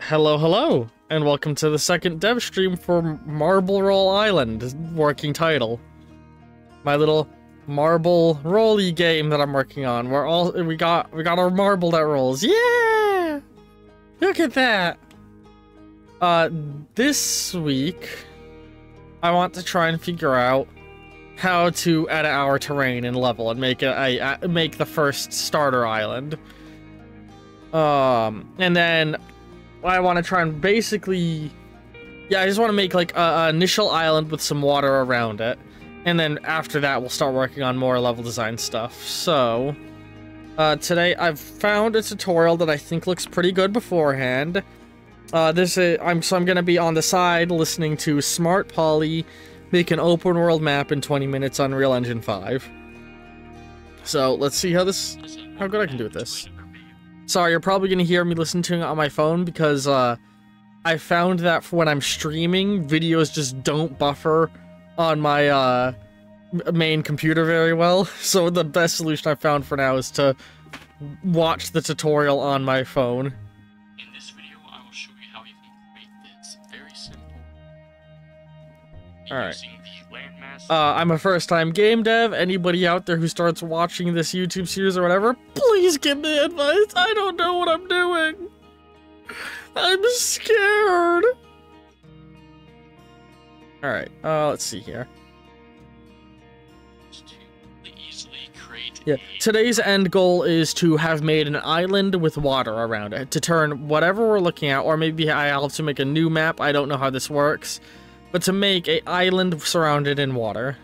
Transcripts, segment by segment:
Hello, hello, and welcome to the second dev stream for Marble Roll Island, working title. My little marble rolly game that I'm working on. We got our marble that rolls. Yeah! Look at that. This week I want to try and figure out how to edit our terrain and level and make make the first starter island. And then I want to try and basically, yeah, I just want to make like a initial island with some water around it, and then after that we'll start working on more level design stuff. So today I've found a tutorial that I think looks pretty good beforehand. I'm gonna be on the side listening to Smart Poly make an open world map in 20 minutes on Unreal Engine 5. So let's see how good I can do with this. Sorry, you're probably gonna hear me listen to it on my phone because I found that for when I'm streaming, videos just don't buffer on my main computer very well. So the best solution I found for now is to watch the tutorial on my phone. In this video, I will show you how you can create this very simple. Alright. Using the landmass. I'm a first-time game dev. Anybody out there who starts watching this YouTube series or whatever, please give me advice. I don't know what I'm doing. I'm scared. Alright, let's see here. Yeah, today's end goal is to have made an island with water around it, to turn whatever we're looking at, or maybe I'll have to make a new map, I don't know how this works, but to make an island surrounded in water.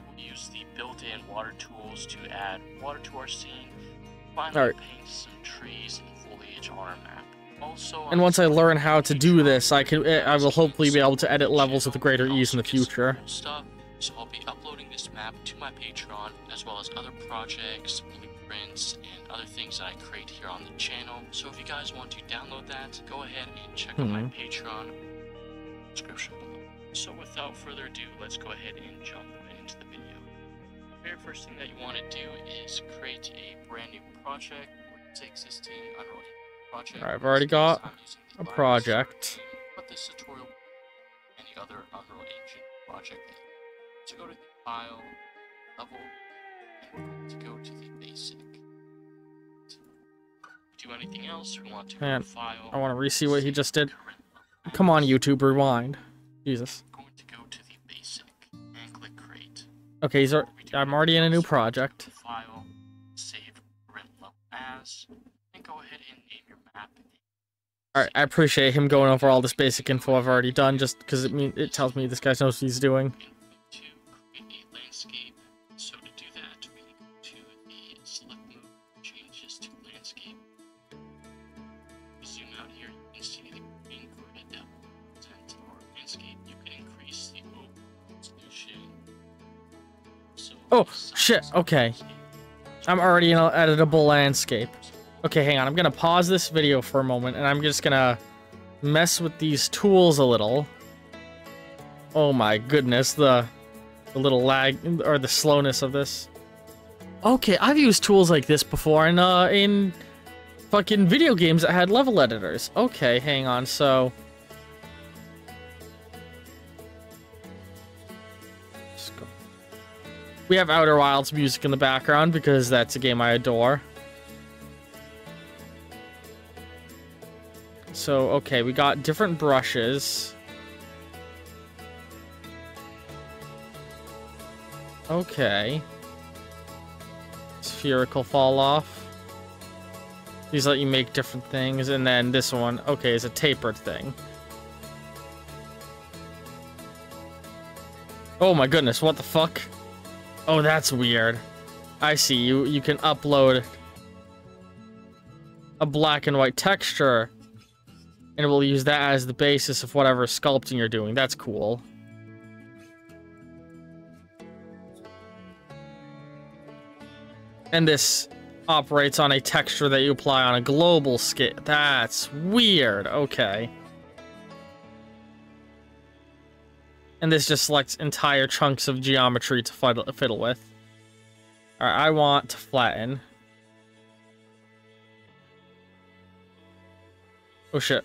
We'll use the built-in water tools to add water to our scene, finally paint some trees and foliage on our map. Also, and once I learn how to do this, I will hopefully be able to edit levels with greater ease in the future. So I'll be uploading this map to my Patreon, as well as other projects, blueprints, and other things that I create here on the channel. So if you guys want to download that, go ahead and check out my Patreon description below. So without further ado, let's go ahead and jump into the video. The very first thing that you want to do is create a brand new project with the existing Unreal Engine project. Alright, I've already got a project. But this tutorial, any other Unreal Engine project. To go to the file level, and we're going to go to the basic. To do anything else, we want to go to file. I want to re-see what he just did. Come on, YouTube, rewind. Jesus. We're going to go to the basic and click create. Okay, I'm already in a new project. File, save current level as, and go ahead and name your map. Alright, I appreciate him going over all this basic info I've already done, just because it tells me this guy knows what he's doing. So to do that, we can go to the select mode, changes to landscape. Zoom out here, you can see the green grid that will represent our landscape. You can increase the overall resolution. So oh, shit, okay. I'm already in an editable landscape. Okay, hang on, I'm gonna pause this video for a moment, and I'm just gonna mess with these tools a little. Oh my goodness, the little lag, or the slowness of this. Okay, I've used tools like this before in fucking video games that had level editors. Okay, hang on, so... we have Outer Wilds music in the background because that's a game I adore. So, okay, we got different brushes. Okay. Spherical fall off. These let you make different things, and then this one, okay, is a tapered thing. Oh my goodness, what the fuck? Oh, that's weird. I see, you can upload a black and white texture, and we'll use that as the basis of whatever sculpting you're doing. That's cool. And this operates on a texture that you apply on a global scale. That's weird. Okay. And this just selects entire chunks of geometry to fiddle with. Alright, I want to flatten. Oh shit.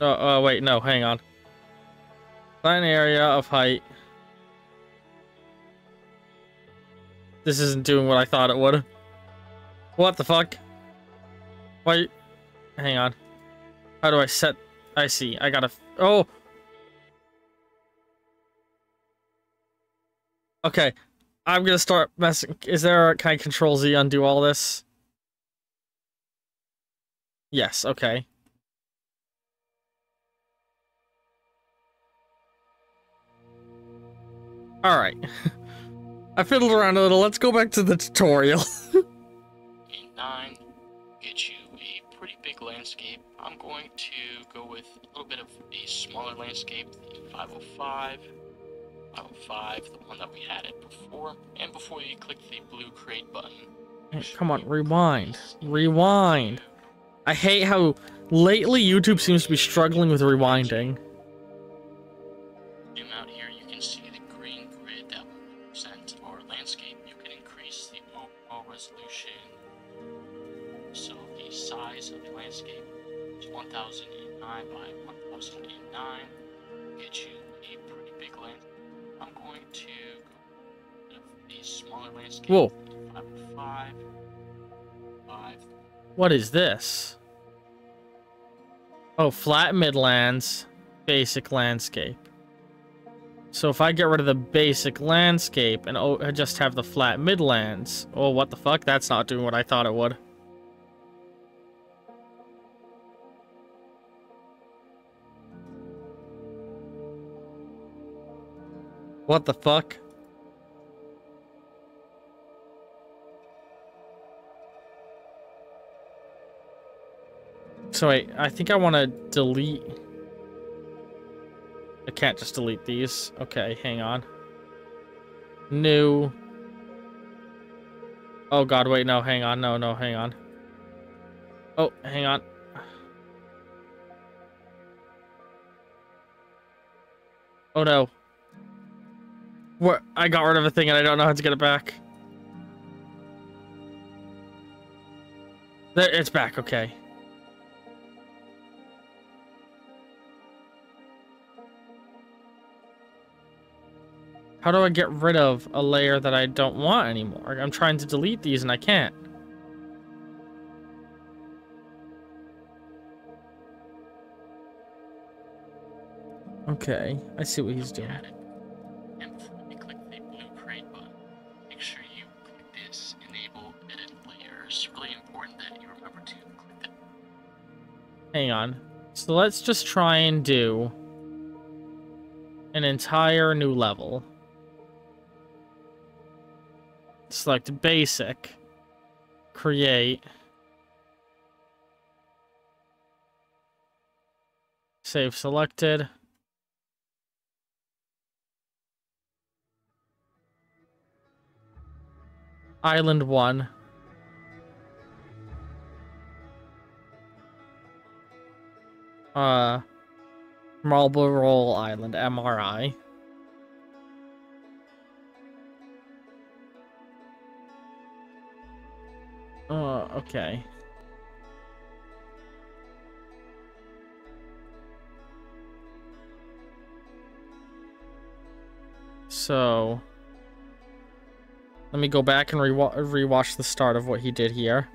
Oh, wait, no, hang on. Flatten area of height. This isn't doing what I thought it would. What the fuck? Wait. Hang on. How do I set... I see. I gotta... Oh! Okay. I'm gonna start messing... Is there... Can I Control Z undo all this? Yes, okay. Alright. I fiddled around a little. Let's go back to the tutorial. In 9, get you a pretty big landscape. I'm going to go with a little bit of a smaller landscape, the 505. 505, the one that we had it before. And before you click the blue create button. Hey, come on, rewind. Rewind. I hate how lately YouTube seems to be struggling with rewinding. Zoom out here, you can see the green grid that will represent our landscape. You can increase the overall resolution. So the size of the landscape is 1009 by 1009. Get you a pretty big landscape. I'm going to go with a smaller landscape. Whoa. 505. 5. What is this? Oh, flat midlands, basic landscape. So if I get rid of the basic landscape and I just have the flat midlands, oh, what the fuck? That's not doing what I thought it would. What the fuck? So wait, I think I want to delete... I can't just delete these. Okay, hang on. New. Oh god, wait, no, hang on. No, hang on. Oh, hang on. Oh no. What? I got rid of a thing and I don't know how to get it back. There, it's back, okay. How do I get rid of a layer that I don't want anymore? I'm trying to delete these and I can't. Okay, I see what he's doing. And before you click the blue create button, make sure you click this enable edit layers. It's really important that you remember to click that. Hang on. So let's just try and do an entire new level. Select basic, create, save selected, island 1, Marlborough Island, MRI. Okay. So, let me go back and rewatch the start of what he did here.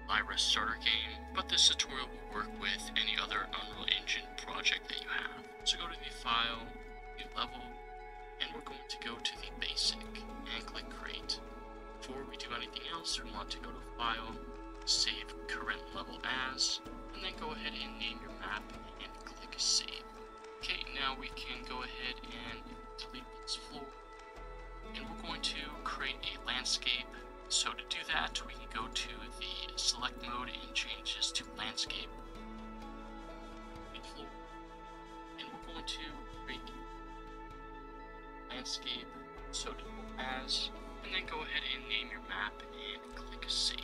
Lyra starter game, but this tutorial will work with any other Unreal Engine project that you have. So go to the file, new level, and we're going to go to the basic and click create. Before we do anything else, we want to go to file, save current level as, and then go ahead and name your map and click save. Okay, now we can go ahead and delete this floor, and we're going to create a landscape. So to do that, we can go to the select mode and change this to landscape. And we're going to create landscape, so to as, and then go ahead and name your map and click save.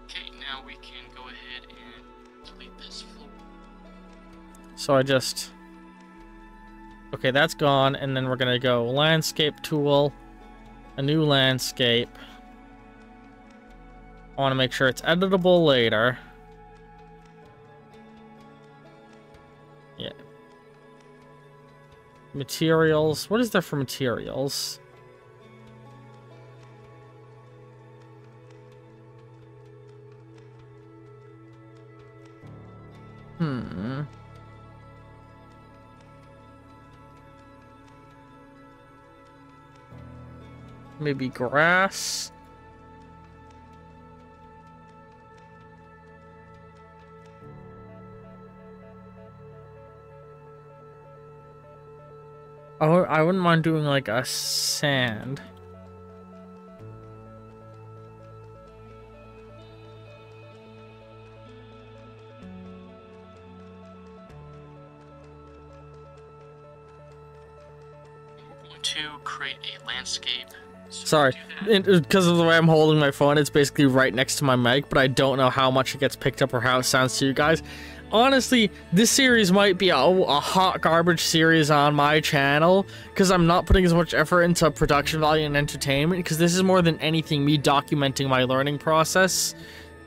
Okay, now we can go ahead and delete this floor. So I just... Okay, that's gone, and then we're gonna go landscape tool, a new landscape. I want to make sure it's editable later. Materials. What is there for materials? Maybe grass. Oh, I wouldn't mind doing like a sand. To create a landscape. Sorry, because of the way I'm holding my phone, it's basically right next to my mic, but I don't know how much it gets picked up or how it sounds to you guys. Honestly, this series might be a hot garbage series on my channel, because I'm not putting as much effort into production value and entertainment, because this is more than anything me documenting my learning process,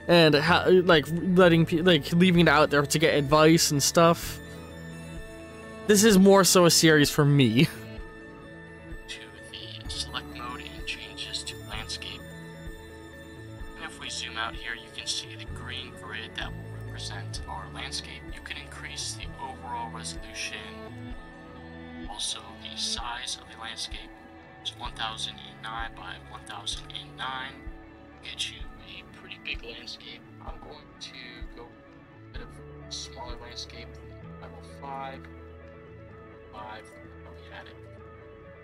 and how, like, leaving it out there to get advice and stuff. This is more so a series for me. Out here, you can see the green grid that will represent our landscape. You can increase the overall resolution, also the size of the landscape. It's 1009 by 1009. Get you a pretty big landscape. I'm going to go a bit of a smaller landscape, 505, 5, we had it.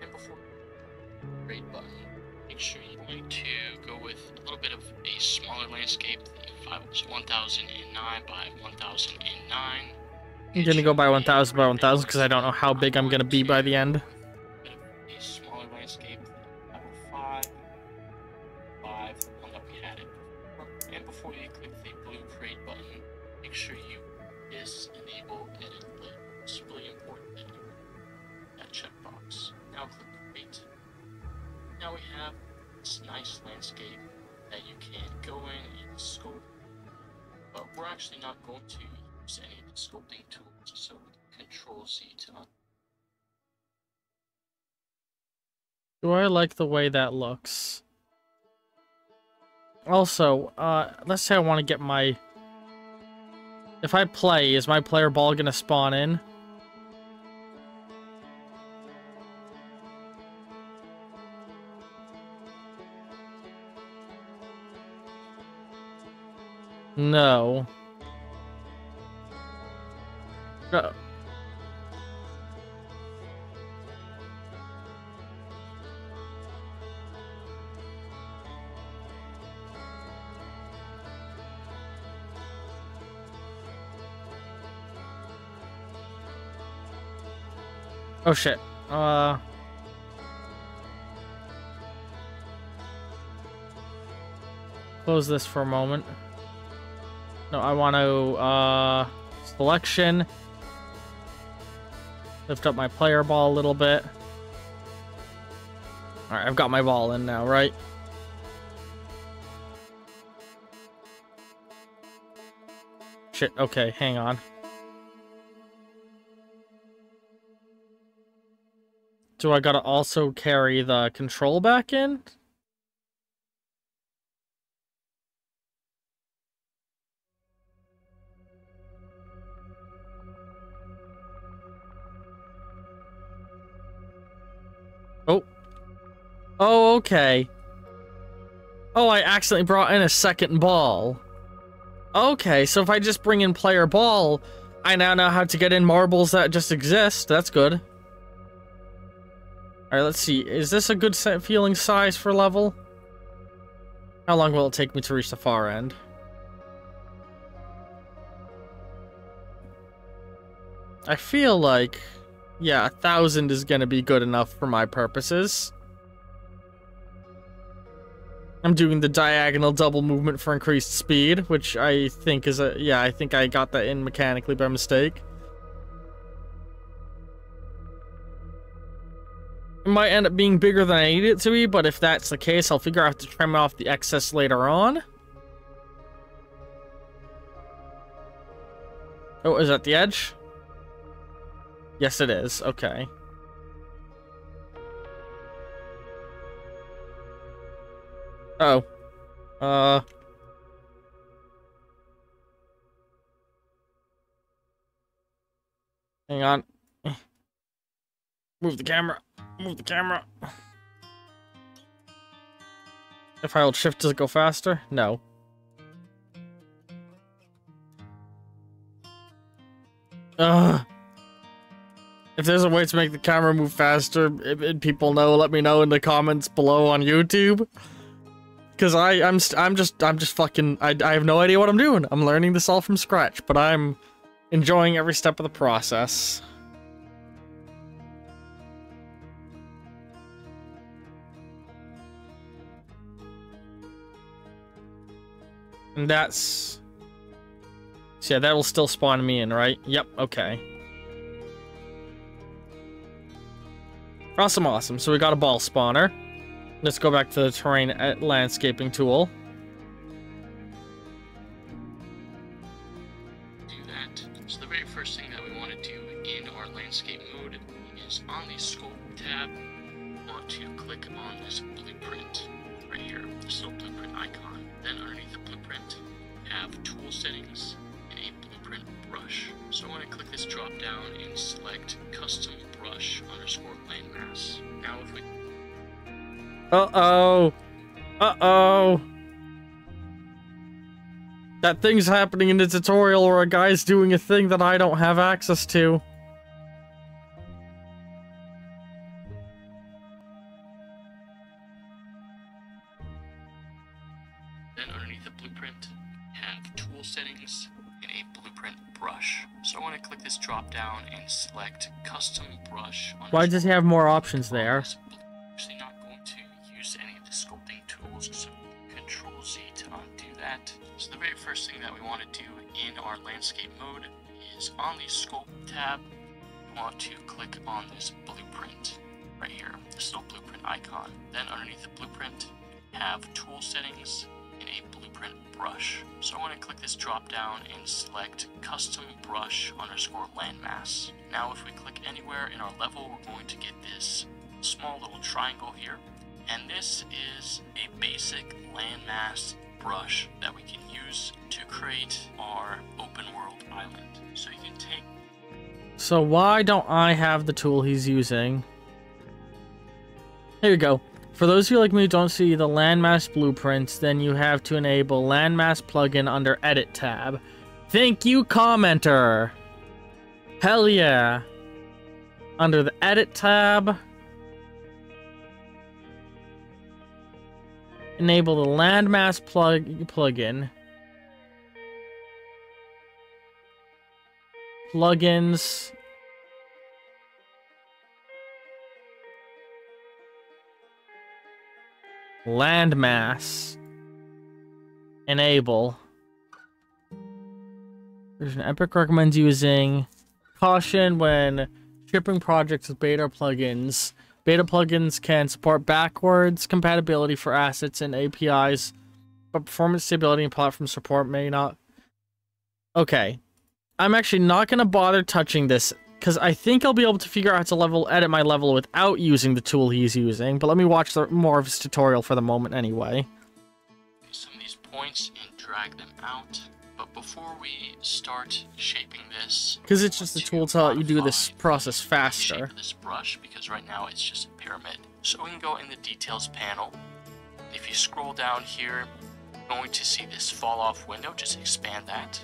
And before grade button, make sure you're going to go with a little bit of a smaller landscape. 1009 by 1009. I'm gonna go by 1000 by 1000 because I don't know how big I'm gonna be by the end. A smaller landscape. 5, 5, one that we had it. And before you click the blue create button, make sure you disable edit layer. It's really important that you that checkbox. Now click create. Now we have this nice landscape that you can go in and sculpt, but we're actually not going to use any of the sculpting tools, so Control Z to Do I like the way that looks? Also, let's say I want to get my... If I play, is my player ball gonna spawn in? No. No. Oh shit. Close this for a moment. No, I want to, selection. Lift up my player ball a little bit. Alright, I've got my ball in now, right? Shit, okay, hang on. Do I gotta also carry the control back in? Oh. Oh, okay. Oh, I accidentally brought in a second ball. Okay, so if I just bring in player ball, I now know how to get in marbles that just exist. That's good. Alright, let's see. Is this a good feeling size for level? How long will it take me to reach the far end? I feel like... yeah, 1000 is gonna be good enough for my purposes. I'm doing the diagonal double movement for increased speed, which I think is a... yeah, I think I got that in mechanically by mistake. It might end up being bigger than I need it to be, but if that's the case, I'll figure out to trim off the excess later on. Oh, is that the edge? Yes, it is. Okay. Oh. Hang on. Move the camera. Move the camera. If I hold shift, does it go faster? No. Ugh. If there's a way to make the camera move faster, and people know, let me know in the comments below on YouTube. Because I'm just fucking, I have no idea what I'm doing. I'm learning this all from scratch, but I'm enjoying every step of the process. And that's... So yeah, that will still spawn me in, right? Yep, okay. Awesome, awesome. So we got a ball spawner. Let's go back to the terrain landscaping tool. Do that. So the very first thing that we want to do in our landscape mode is on the scope tab, we want to click on this blueprint right here, this little blueprint icon. Then underneath the blueprint, we have tool settings and a blueprint brush. So I want to click this drop down and select custom brush underscore landmass. Now if we Uh-oh. Uh-oh. That thing's happening in the tutorial where a guy's doing a thing that I don't have access to. Then underneath the blueprint, have tool settings and a blueprint brush. So I want to click this drop down and select custom brush. Why does he have more options there? I'm actually not going to use any of the sculpting tools, so Control Z to undo that. So the very first thing that we want to do in our landscape mode is on the sculpt tab, we want to click on this blueprint right here, this little blueprint icon. Then underneath the blueprint, have tool settings and a blueprint brush. So I want to click this drop down and select custom brush underscore landmass. Now if we click anywhere in our level, we're going to get this small little triangle here, and this is a basic landmass brush that we can use to create our open world island. So you can take... So why don't I have the tool he's using? Here you go. For those of you like me who don't see the landmass blueprints, then you have to enable landmass plugin under edit tab. Thank you, commenter. Hell yeah. Under the edit tab, enable the landmass plugin. Plugins. Landmass. Enable. Version Epic recommends using caution when shipping projects with beta plugins. Beta plugins can support backwards compatibility for assets and APIs, but performance stability and platform support may not. Okay. I'm actually not going to bother touching this, because I think I'll be able to figure out how to edit my level without using the tool he's using, but let me watch more of his tutorial for the moment anyway. Some of these points and drag them out, but before we start shaping this, because it's just a tool to let you do this process faster. Shape this brush, because right now it's just a pyramid. So we can go in the details panel. If you scroll down here, you're going to see this fall off window. Just expand that,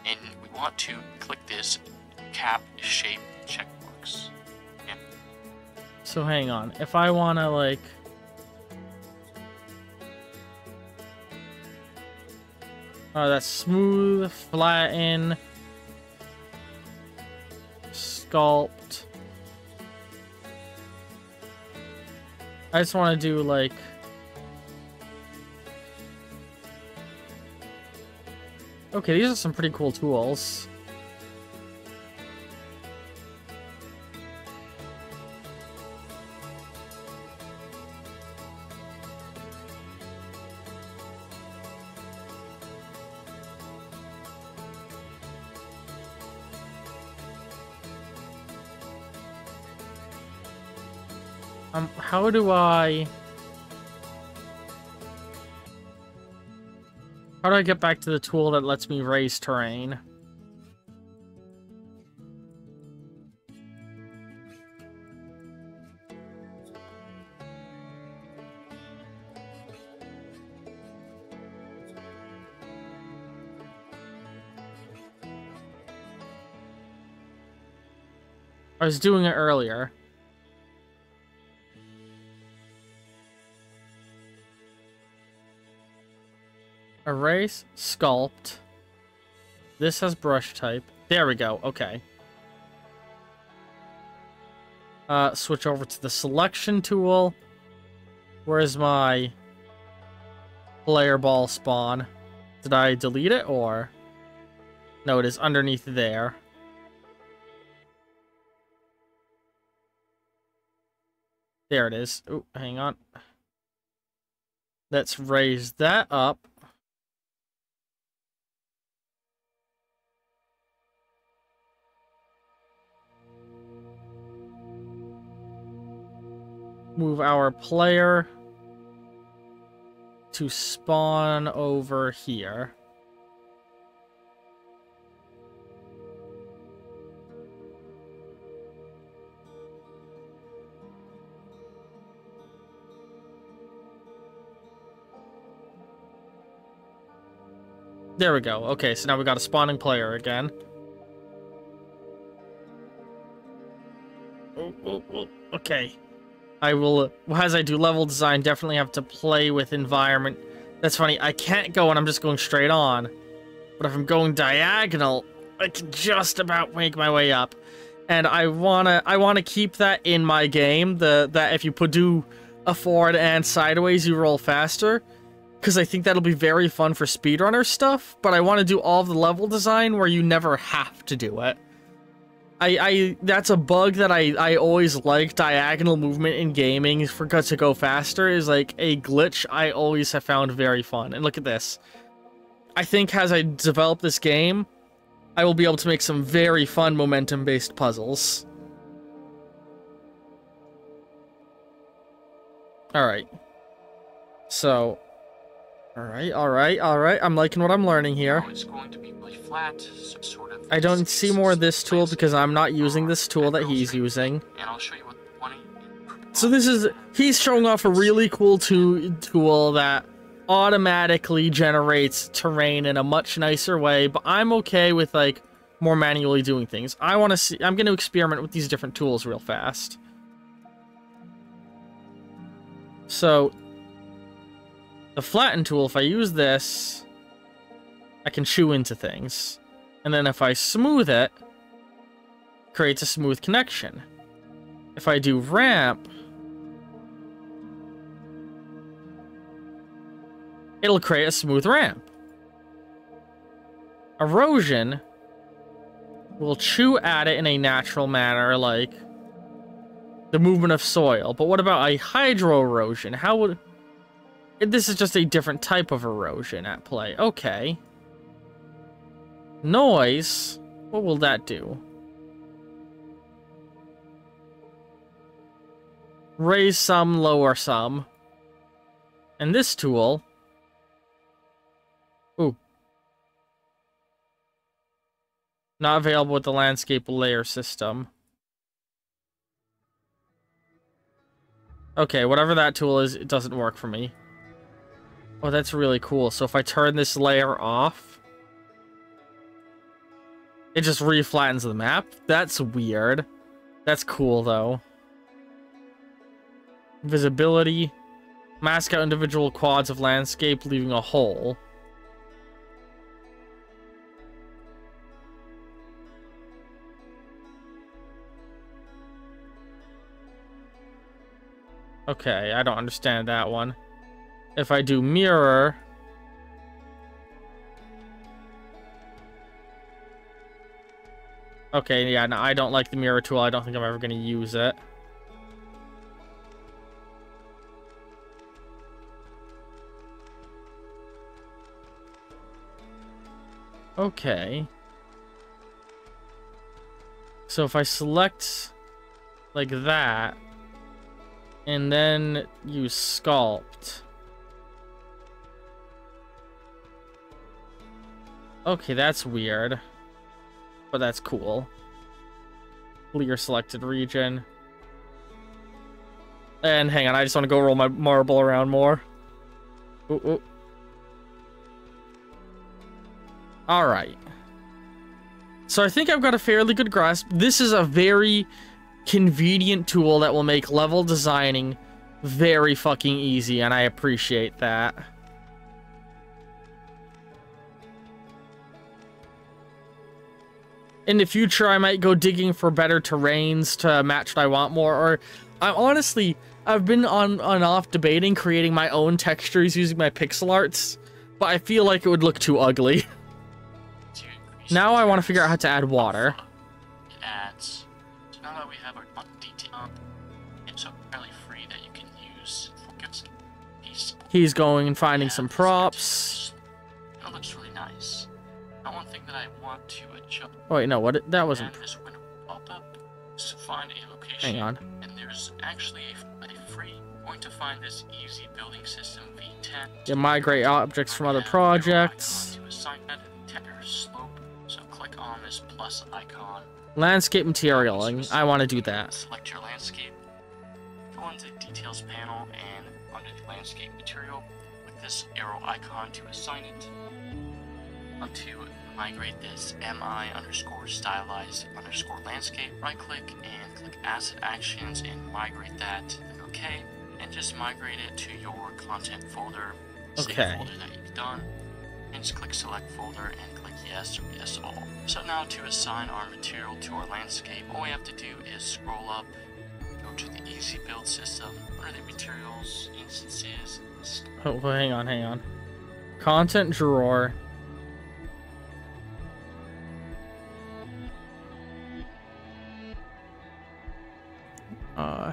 and we want to click this cap shape checkbox. Okay. So hang on, if I want to like that's smooth, flatten, sculpt. I just want to do like okay, these are some pretty cool tools. How do I... How do I get back to the tool that lets me raise terrain? I was doing it earlier. Erase, sculpt. This has brush type. There we go. Okay. Switch over to the selection tool. Where's my player ball spawn? Did I delete it or? No, it is underneath there. There it is. Oh, hang on. Let's raise that up. Move our player to spawn over here. There we go. Okay, so now we got a spawning player again. Okay. I will, as I do level design, definitely have to play with environment. That's funny, I can't go and I'm just going straight on. But if I'm going diagonal, I can just about make my way up. And I wanna keep that in my game, that if you do a forward and sideways, you roll faster. Because I think that'll be very fun for speedrunner stuff, but I want to do all of the level design where you never have to do it. That's a bug that I always like. Diagonal movement in gaming to go faster is like a glitch I always have found very fun. And look at this. I think as I develop this game, I will be able to make some very fun momentum-based puzzles. Alright. So... Alright. I'm liking what I'm learning here. It's going to be really flat, so sort of. I don't see more of this tool because I'm not using this tool that he's using. And I'll show you what So this is, he's showing off a really cool tool that automatically generates terrain in a much nicer way, but I'm okay with like more manually doing things. I'm going to experiment with these different tools real fast. So the flatten tool, if I use this, I can chew into things. And then if I smooth it, creates a smooth connection. If I do ramp, it'll create a smooth ramp. Erosion will chew at it in a natural manner, like the movement of soil. But what about a hydro erosion? How would... This is just a different type of erosion at play. Okay. Noise. What will that do? Raise some, lower some. And this tool... Ooh. Not available with the landscape layer system. Okay, whatever that tool is, it doesn't work for me. Oh, that's really cool. So if I turn this layer off, it just re-flattens the map? That's weird. That's cool, though. Visibility. Mask out individual quads of landscape, leaving a hole. Okay, I don't understand that one. If I do mirror... Okay, yeah, no, I don't like the mirror tool. I don't think I'm ever going to use it. Okay. So if I select like that, and then use sculpt. Okay, that's weird. But that's cool. Clear selected region. And hang on, I just want to go roll my marble around more. Ooh, ooh. Alright. So I think I've got a fairly good grasp. This is a very convenient tool that will make level designing very fucking easy, and I appreciate that. In the future, I might go digging for better terrains to match what I want more, or I've been on and off debating creating my own textures using my pixel arts, but I feel like it would look too ugly. Now I want to figure out how to add water. Ads. So now that we have our detail, it's entirely free that you can use. He's going and finding some props. That looks really nice. Now one thing that I want to adjust. Oh wait, no, what? That wasn't. This window pop up to find a location. Hang on. And there's actually a free. Going to find this easy building system V10. Yeah, migrate objects from other projects. To assign that tender slope. So click on this plus icon. Landscape materialing. I want to do that. Select your landscape. Go into the details panel and under the landscape material, click this arrow icon to assign it. To migrate this mi_stylized_landscape, right click and click asset actions and migrate that. Click OK, and just migrate it to your content folder. Save folder that you've done, and just click select folder and click yes or yes all. So now to assign our material to our landscape, all we have to do is scroll up, go to the easy build system, under the materials, instances. Oh, hang on. Content drawer.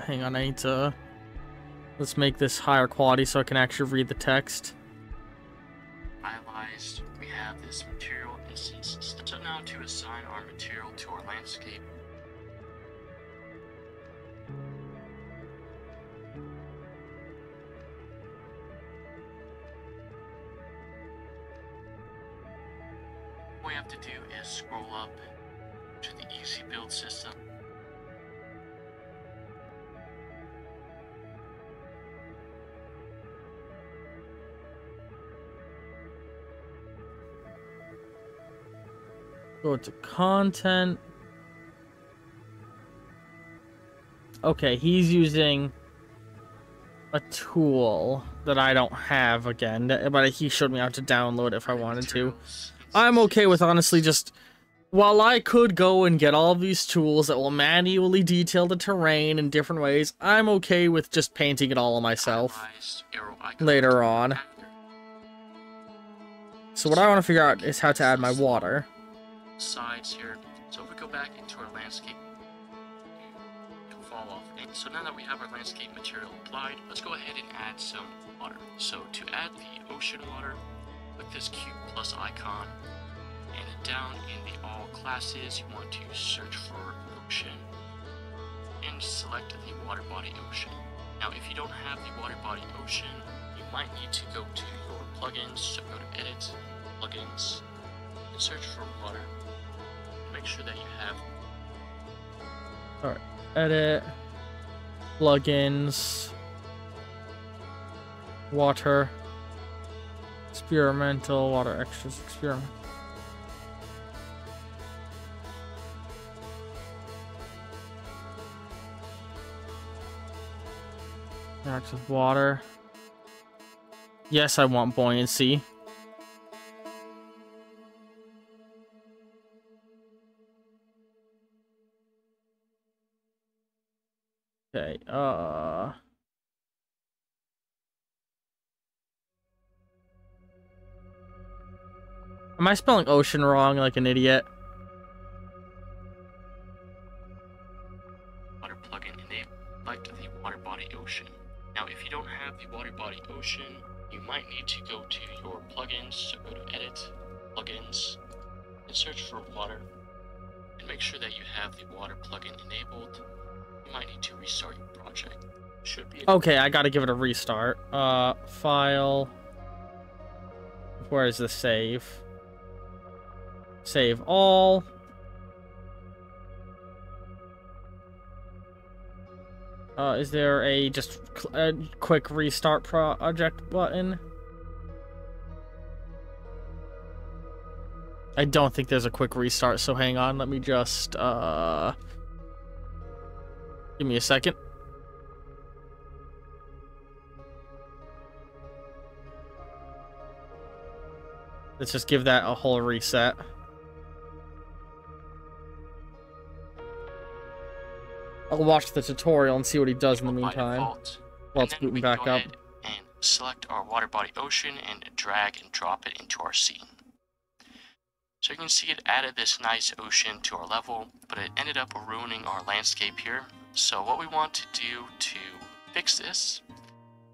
Hang on, I need to... Let's make this higher quality so I can actually read the text. Finalized, we have this material instance. So now to assign our material to our landscape. All we have to do is scroll up to the easy build system. Go to content. Okay, he's using a tool that I don't have again, but he showed me how to download if I wanted to. I'm okay with honestly just, while I could go and get all these tools that will manually detail the terrain in different ways, I'm okay with just painting it all myself later on. So what I want to figure out is how to add my water. Sides here. So if we go back into our landscape, it'll fall off. And so now that we have our landscape material applied, let's go ahead and add some water. So to add the ocean water, click this cube plus icon, and then down in the all classes, you want to search for ocean and select the water body ocean. Now if you don't have the water body ocean, you might need to go to your plugins. So go to edit, plugins, and search for water. Make sure that you have. Alright, edit, plugins, water, experimental, water extras, experiment. Active water. Yes, I want buoyancy. Okay, am I spelling ocean wrong like an idiot? Water plugin enable, select the water body ocean. Now if you don't have the water body ocean, you might need to go to your plugins. So go to edit, plugins, and search for water, and make sure that you have the water plugin enabled. You might need to restart your project. Should be okay. I gotta give it a restart. File. Where is the save? Save all. Is there a just a quick restart project button? I don't think there's a quick restart, so hang on. Let me just, give me a second. Let's just give that a whole reset. I'll watch the tutorial and see what he does in the meantime. While it's booting back up. And select our water body ocean and drag and drop it into our scene. So you can see it added this nice ocean to our level, but it ended up ruining our landscape here. So what we want to do to fix this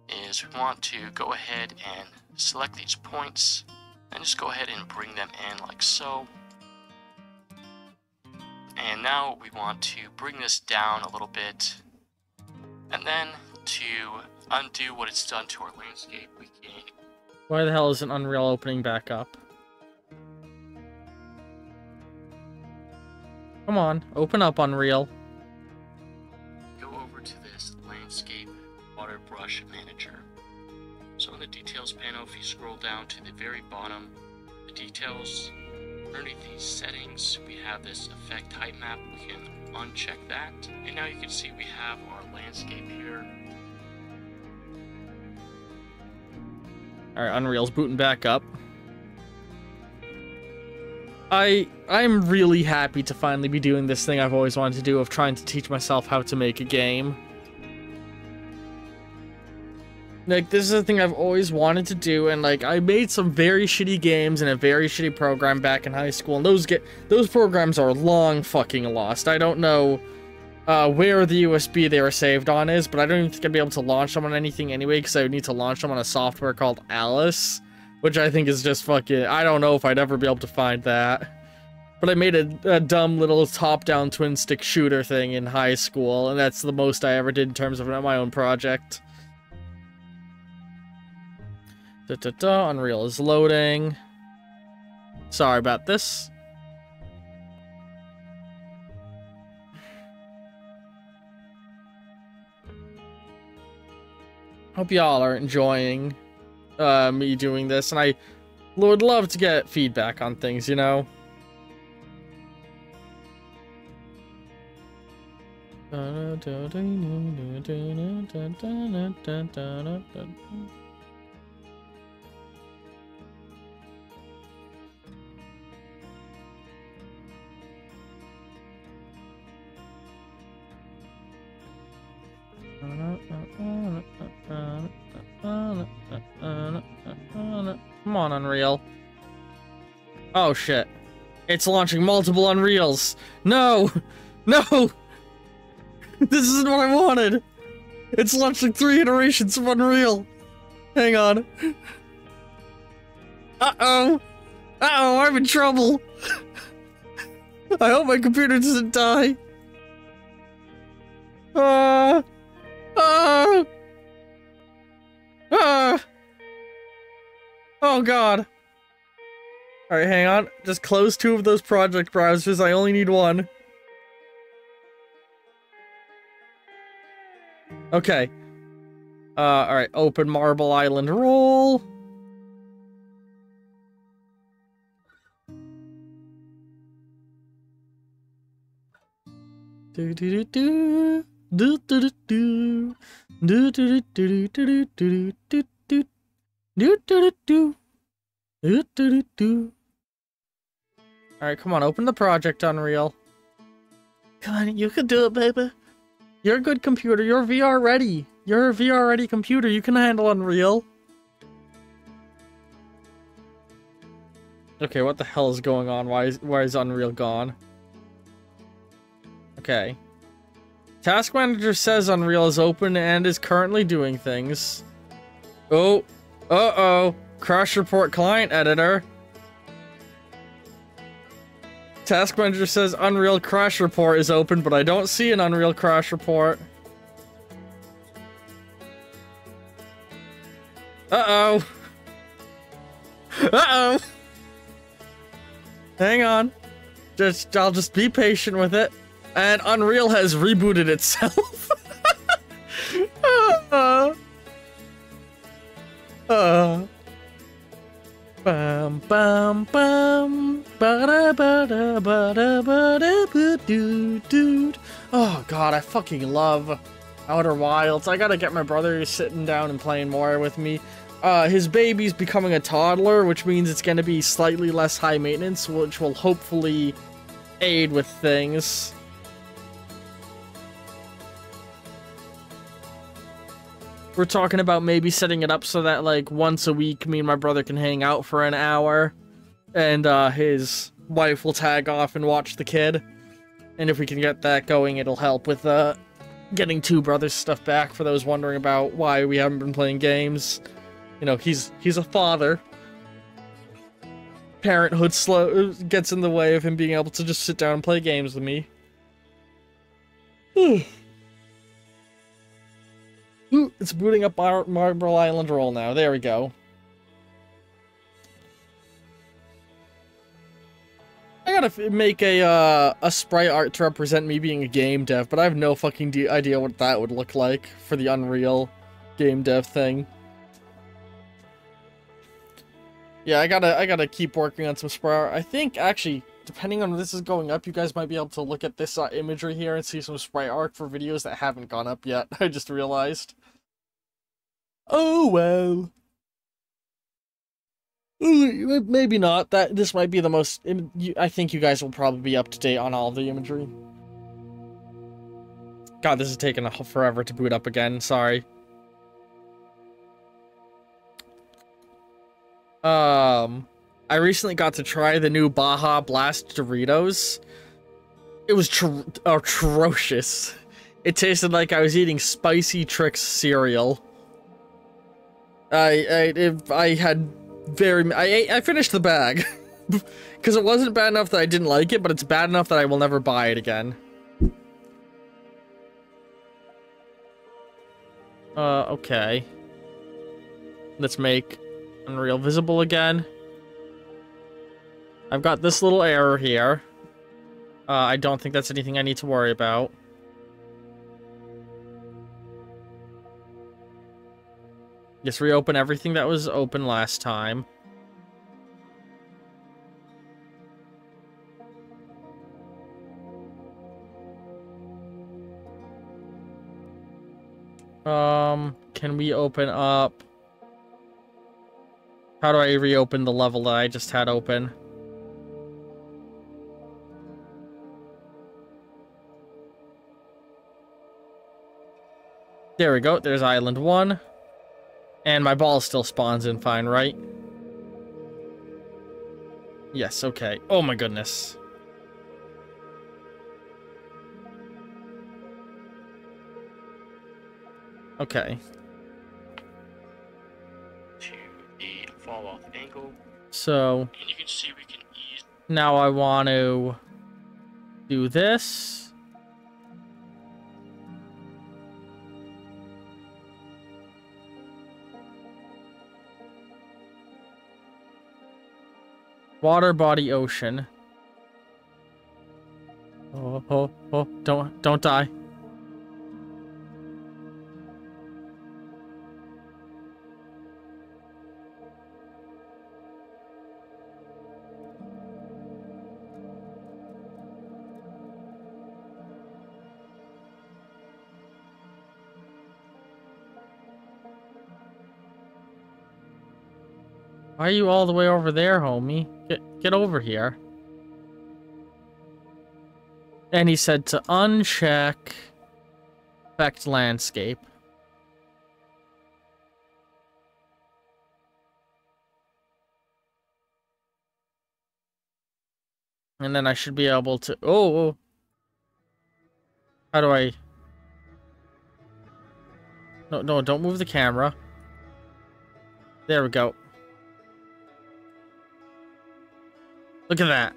is we want to go ahead and select these points and just go ahead and bring them in like so. And now we want to bring this down a little bit, and then to undo what it's done to our landscape, we can... Why the hell isn't Unreal opening back up? Come on, open up, Unreal. Go over to this Landscape Water Brush Manager. So in the Details panel, if you scroll down to the very bottom, the Details, underneath these settings, we have this Effect Height Map. We can uncheck that. And now you can see we have our landscape here. Alright, Unreal's booting back up. I'm really happy to finally be doing this thing I've always wanted to do of trying to teach myself how to make a game. Like, this is a thing I've always wanted to do, and like, I made some very shitty games in a very shitty program back in high school, and those programs are long fucking lost. I don't know where the USB they were saved on is, but I don't even think I'd be able to launch them on anything anyway, because I would need to launch them on a software called Alice. Which I think is just fucking... I don't know if I'd ever be able to find that. But I made a dumb little top-down twin-stick shooter thing in high school, and that's the most I ever did in terms of my own project. Unreal is loading. Sorry about this. Hope y'all are enjoying me doing this, and I would love to get feedback on things, you know? Come on, Unreal. Oh, shit. It's launching multiple Unreals. No! No! This isn't what I wanted! It's launching 3 iterations of Unreal. Hang on. Uh-oh! Uh-oh, I'm in trouble! I hope my computer doesn't die. Oh god. Alright, hang on. Just close 2 of those project browsers. I only need 1. Okay. Alright, open Marble Island roll. Do do do do do do do do do do do do do do do do do do do. Alright, come on, open the project, Unreal. Come on, you can do it, baby. You're a good computer. You're VR ready. You're a VR ready computer. You can handle Unreal. Okay, what the hell is going on? Why is Unreal gone? Okay. Task Manager says Unreal is open and is currently doing things. Oh. Uh-oh. Crash Report Client Editor. Task Manager says Unreal Crash Report is open, but I don't see an Unreal Crash Report. Uh-oh. Uh-oh. Hang on. I'll just be patient with it. And Unreal has rebooted itself. Bum bum bum ba da ba da ba da ba da ba doo doo. Oh god, I fucking love Outer Wilds. I gotta get my brother sitting down and playing more with me. His baby's becoming a toddler, which means it's gonna be slightly less high maintenance, which will hopefully aid with things. We're talking about maybe setting it up so that, like, once a week, me and my brother can hang out for an hour, and his wife will tag off and watch the kid. And if we can get that going, it'll help with getting Two Brothers stuff back for those wondering about why we haven't been playing games. You know, he's a father. Parenthood gets in the way of him being able to just sit down and play games with me. Ooh, it's booting up our Marble Island roll now. There we go. I gotta make a sprite art to represent me being a game dev, but I have no fucking idea what that would look like for the Unreal game dev thing. Yeah, I gotta keep working on some sprite art. I think, actually, depending on when this is going up, you guys might be able to look at this imagery here and see some sprite art for videos that haven't gone up yet. I just realized. Oh, well. Maybe not. This might be the most... I think you guys will probably be up to date on all of the imagery. God, this is taking forever to boot up again. Sorry. I recently got to try the new Baja Blast Doritos. It was atrocious. It tasted like I was eating Spicy Trix cereal. I finished the bag. Because it wasn't bad enough that I didn't like it, but it's bad enough that I will never buy it again. Okay. Let's make Unreal visible again. I've got this little error here. I don't think that's anything I need to worry about. Just reopen everything that was open last time. Can we open up... How do I reopen the level that I just had open? There we go. There's Island 1. And my ball still spawns in fine, right? Yes, okay. Oh my goodness. Okay. To the fall off angle. So, and you can see we can ease. Now I want to do this. Water body ocean. Oh, don't die. Why are you all the way over there, homie? Get over here. And he said to uncheck affect landscape. And then I should be able to... Oh! How do I... No, don't move the camera. There we go. Look at that.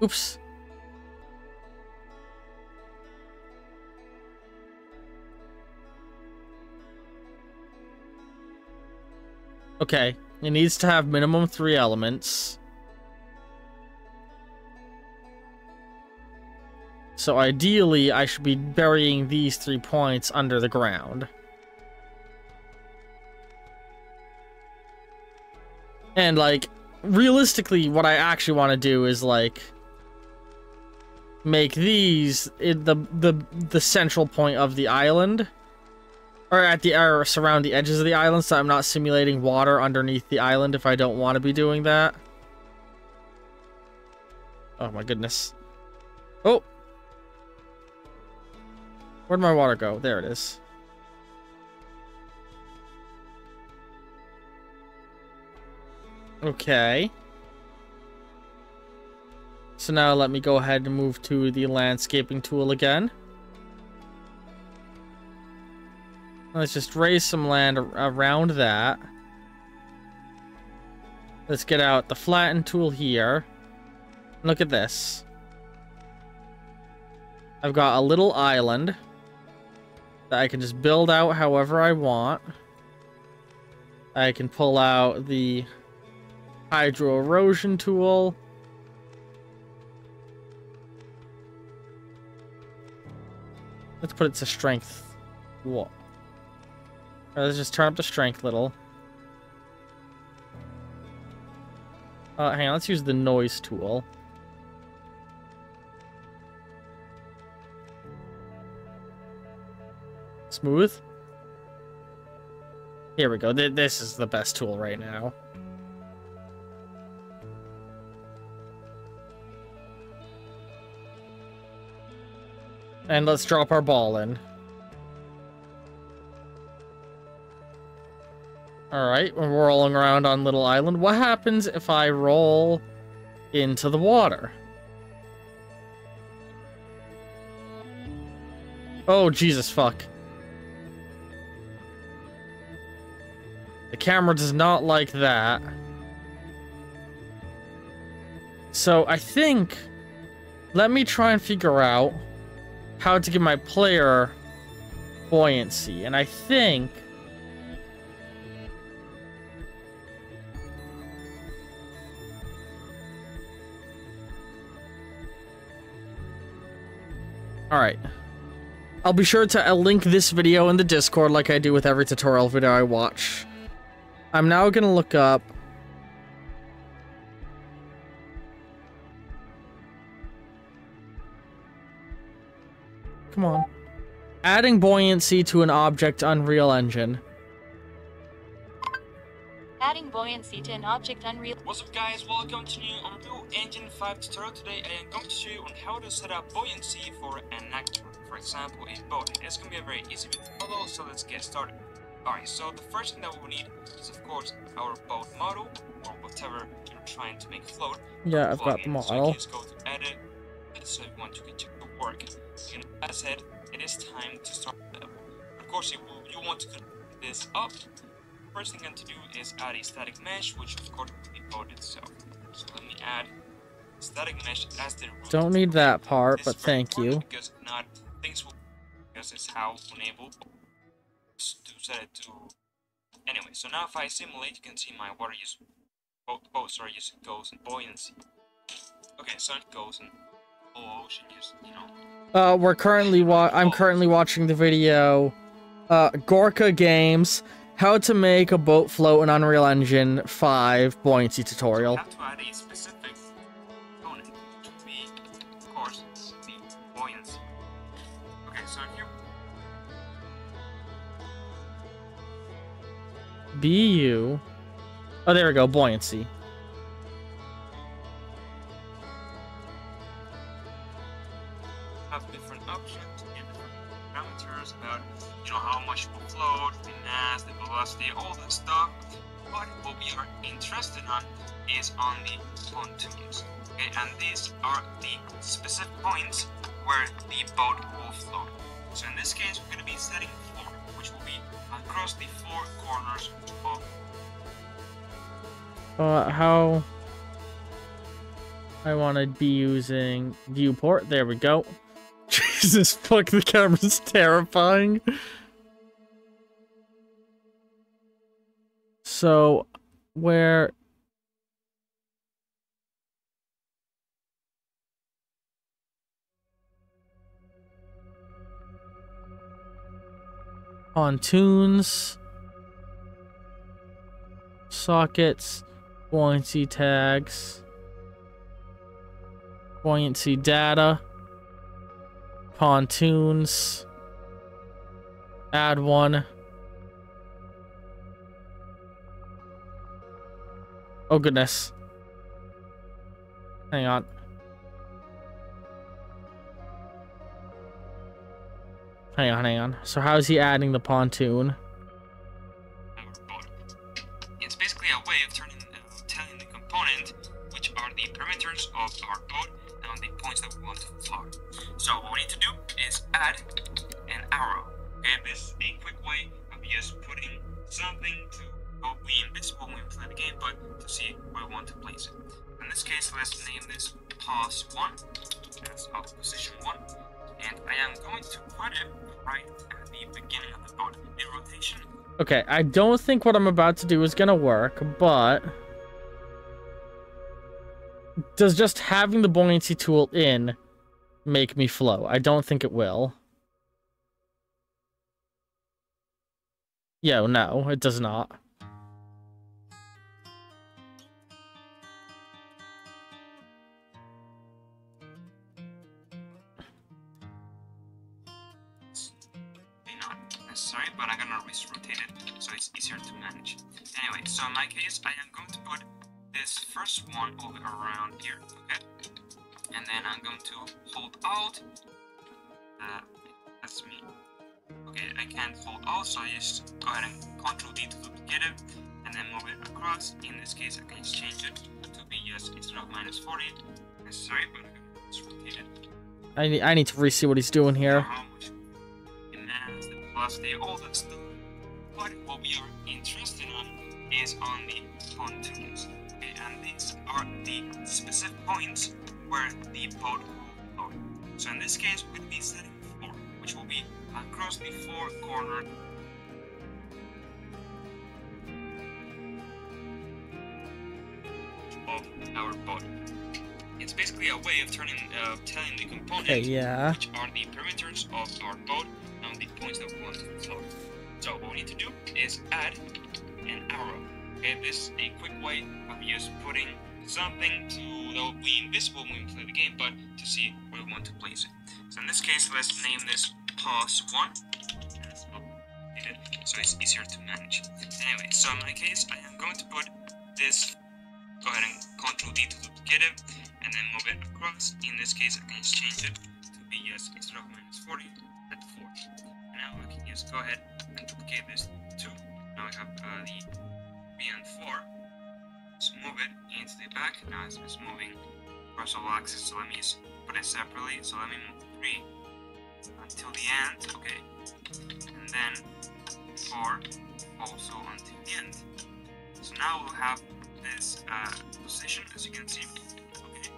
Oops. Okay, it needs to have minimum 3 elements. So ideally, I should be burying these 3 points under the ground. And, like, realistically, what I actually want to do is, like, make these the central point of the island. Or surround the edges of the island, so I'm not simulating water underneath the island if I don't want to be doing that. Oh my goodness. Oh! Where'd my water go? There it is. Okay. So now let me go ahead and move to the landscaping tool again. Let's just raise some land around that. Let's get out the flatten tool here. Look at this. I've got a little island that I can just build out however I want. I can pull out the hydro erosion tool. Let's put it to strength. What? Let's just turn up the strength little. Hang on, let's use the noise tool. Smooth. Here we go. This is the best tool right now. And let's drop our ball in. Alright, we're rolling around on Little Island. What happens if I roll into the water? Oh, Jesus fuck. The camera does not like that. So I think... Let me try and figure out how to give my player buoyancy. And I think... Alright. I'll be sure to link this video in the Discord like I do with every tutorial video I watch. I'm now gonna look up... Come on. Adding buoyancy to an object Unreal Engine. Adding buoyancy to an object Unreal. What's up guys, welcome to new Unreal Engine 5 tutorial. Today I am going to show you on how to set up buoyancy for an actor, for example a boat. It's going to be a very easy video to follow, so let's get started. Alright, so the first thing that we will need is of course our boat model, or whatever you're trying to make float. Yeah, I've got the model. So you just go to edit, so you want to get to work. And as I said, it is time to start the level. Of course you want to connect this up. First thing I'm going to do is add a static mesh, which of course will be boat itself. So let me add static mesh as the root. Don't need that part, but thank you. Because if not, things will, because it's how enable to set it to. Anyway, so now if I simulate, you can see my water use goes in buoyancy. Okay, so it goes in ocean, just we're currently I'm currently watching the video Gorka Games How to Make a Boat Float in Unreal Engine 5 Buoyancy Tutorial. You have to add a specific component to be, of course, the buoyancy. Okay, so here BU. Oh, there we go, buoyancy. have different options and different parameters about, how much will float, the mass, the velocity, all that stuff. But what we are interested on is on the pontoons. Okay, and these are the specific points where the boat will float. So in this case, we're going to be setting 4, which will be across the 4 corners of. How I want to be using viewport. There we go. Jesus fuck, the camera's terrifying. So, where... Pontoons, sockets, buoyancy tags, buoyancy data, pontoons, add one. Oh goodness. Hang on. Hang on. So how is he adding the pontoon? It's basically a way of telling the component which are the parameters of our boat and the points that we want to float. So what we need to do is add an arrow. Okay, this is a quick way of just putting something to be invisible when we play the game, but to see where we want to place it. In this case, let's name this pause 1 as of position 1, and I am going to put it right at the beginning of the boat. The rotation. Okay, I don't think what I'm about to do is gonna work, but does just having the buoyancy tool in make me flow? I don't think it will. Yo, no, it does not. Not necessary, but I'm gonna rotate it so it's easier to manage. Anyway, so in my case, I am going to put this first one over around here, okay? And then I'm going to hold Alt. That's me. Okay, I can't hold Alt, so I just go ahead and Ctrl D to duplicate it, and then move it across. In this case, I can just change it to be yes instead of -40. Necessary, but I'm gonna just rotate it. I need to re-see what he's doing here. How much mass, the velocity, all that stuff. But what we are interested on is on the pontoons. Okay, and these are the specific points where the boat will float. So in this case, we'll be setting 4, which will be across the 4 corners of our boat. It's basically a way of telling the component which are the parameters of our boat and the points that we want to float. So what we need to do is add an arrow. Okay, this is a quick way of just putting something that will be invisible when we play the game, but to see where we want to place it. So in this case, let's name this pause 1. So it's easier to manage. Anyway, so in my case, I am going to put this. Go ahead and Ctrl D to duplicate it, and then move it across. In this case, I can just change it to be yes instead of -40 at 4. Now I can just go ahead and duplicate this too. Now I have the 3 and 4. Let's move it into the back. Now it's moving across all axes, so let me just put it separately. So let me move 3 until the end, okay, and then 4 also until the end. So now we'll have this position, as you can see, okay,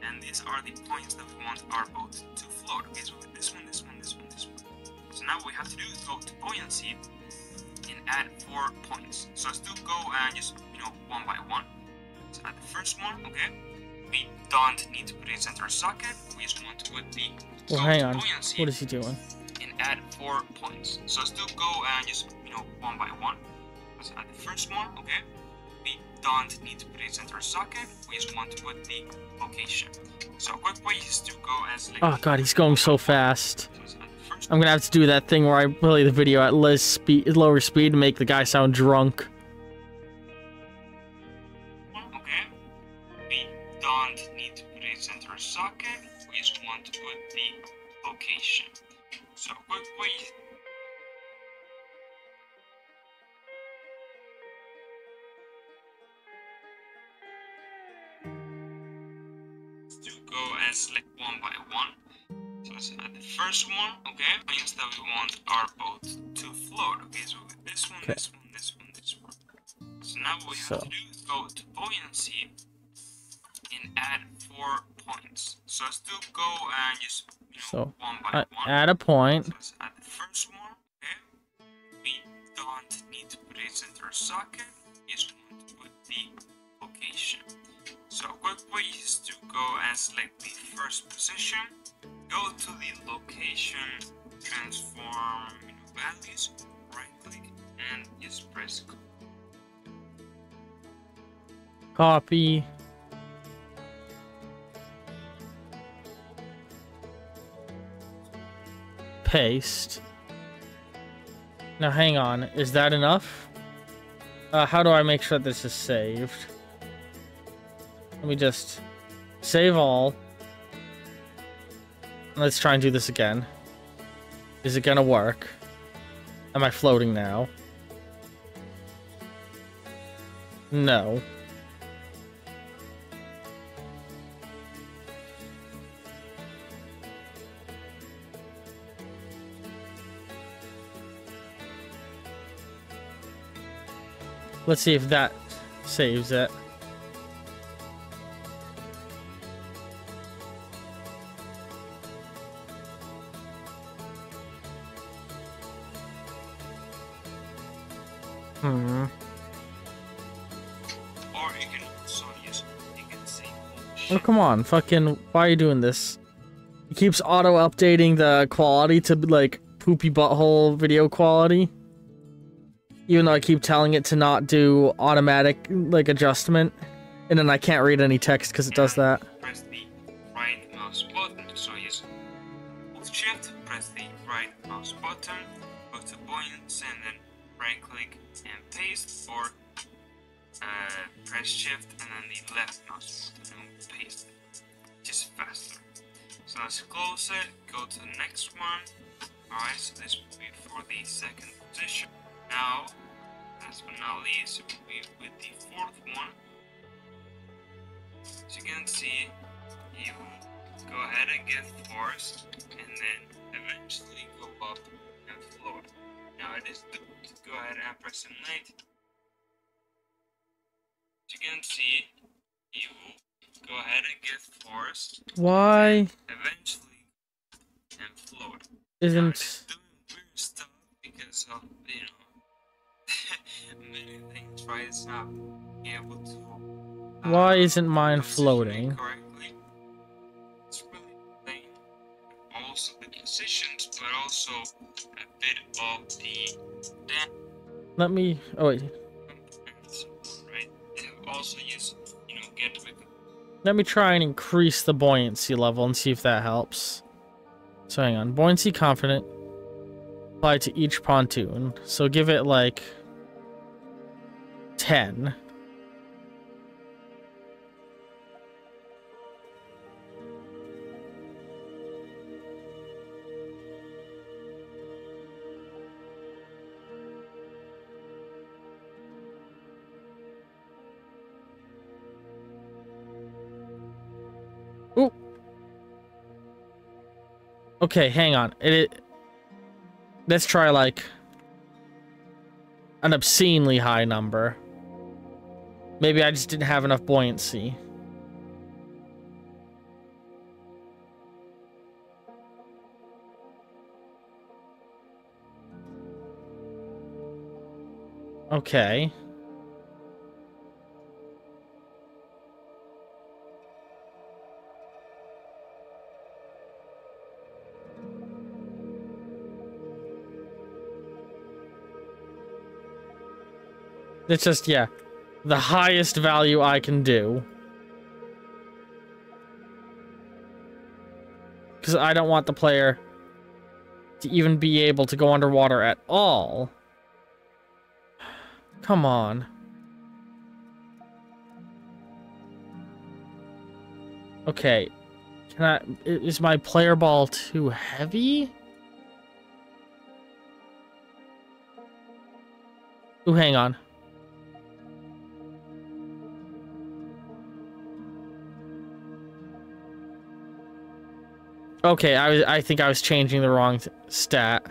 and these are the points that we want our boat to float. Okay, so this one, this one, this one, this one. So now what we have to do is go to buoyancy and add 4 points. So still go and just, one by one. So at the first one, okay, we don't need to put a center socket. We just want to put the hang on. What is he doing? And add 4 points. So still go and just, one by one. So at the first one, okay, we don't need to put a center socket. We just want to put the location. So a quick way is to go as like. Oh god, he's going so fast. I'm gonna have to do that thing where I play the video at lower speed to make the guy sound drunk. Okay, we don't need to put a center socket. We just want to put the location. So a quick way. To go and select one by one. So let's at the first one, okay, means that we want our boat to float. Okay, so this one, this one, this one, this one. So now what we have to do is go to buoyancy and add 4 points. So still go and just one by one. Add a point. So let's add the first one, okay. We don't need to put a center socket. just want to put the location. So a quick way is to go and select the first position, go to the location, transform values, right click, and just press Copy. Paste. Now hang on, is that enough? How do I make sure this is saved? Let me just save all. Let's try and do this again. Is it gonna work? Am I floating now? No. Let's see if that saves it. Or you can also use, you can say, Oh, come on, fucking, why are you doing this? It keeps auto-updating the quality to, like, poopy butthole video quality. Even though I keep telling it to not do automatic, like, adjustment. And then I can't read any text because it does that. Press the right mouse button. So use hold shift, press the right mouse button, go to buoyancy, and then right click and paste, or press shift and then the left mouse button and paste it. Just faster. So let's close it, go to the next one. Alright, so this will be for the second position. Now, last but not least, it will be with the fourth one. As you can see, you go ahead and get force, and then eventually go up and float. Now it is to go ahead and press simulate. As you can see, you go ahead and get force. Why Eventually, and float. isn't... Now, it is doing weird stuff because of, you know, many things, right? It's not being able to. Why isn't mine position it floating? correctly. It's really plain. Also the positions, but also a bit of the depth Let me... Oh, wait. components, right? And also use, you know, get with Let me try and increase the buoyancy level and see if that helps. So hang on. Buoyancy confident. Apply to each pontoon. So give it like 10. Ooh. Okay, hang on. Let's try like an obscenely high number. Maybe I just didn't have enough buoyancy. Okay. It's just, yeah, the highest value I can do. Because I don't want the player to even be able to go underwater at all. Come on. Okay. Is my player ball too heavy? Ooh, hang on. Okay, I think I was changing the wrong stat.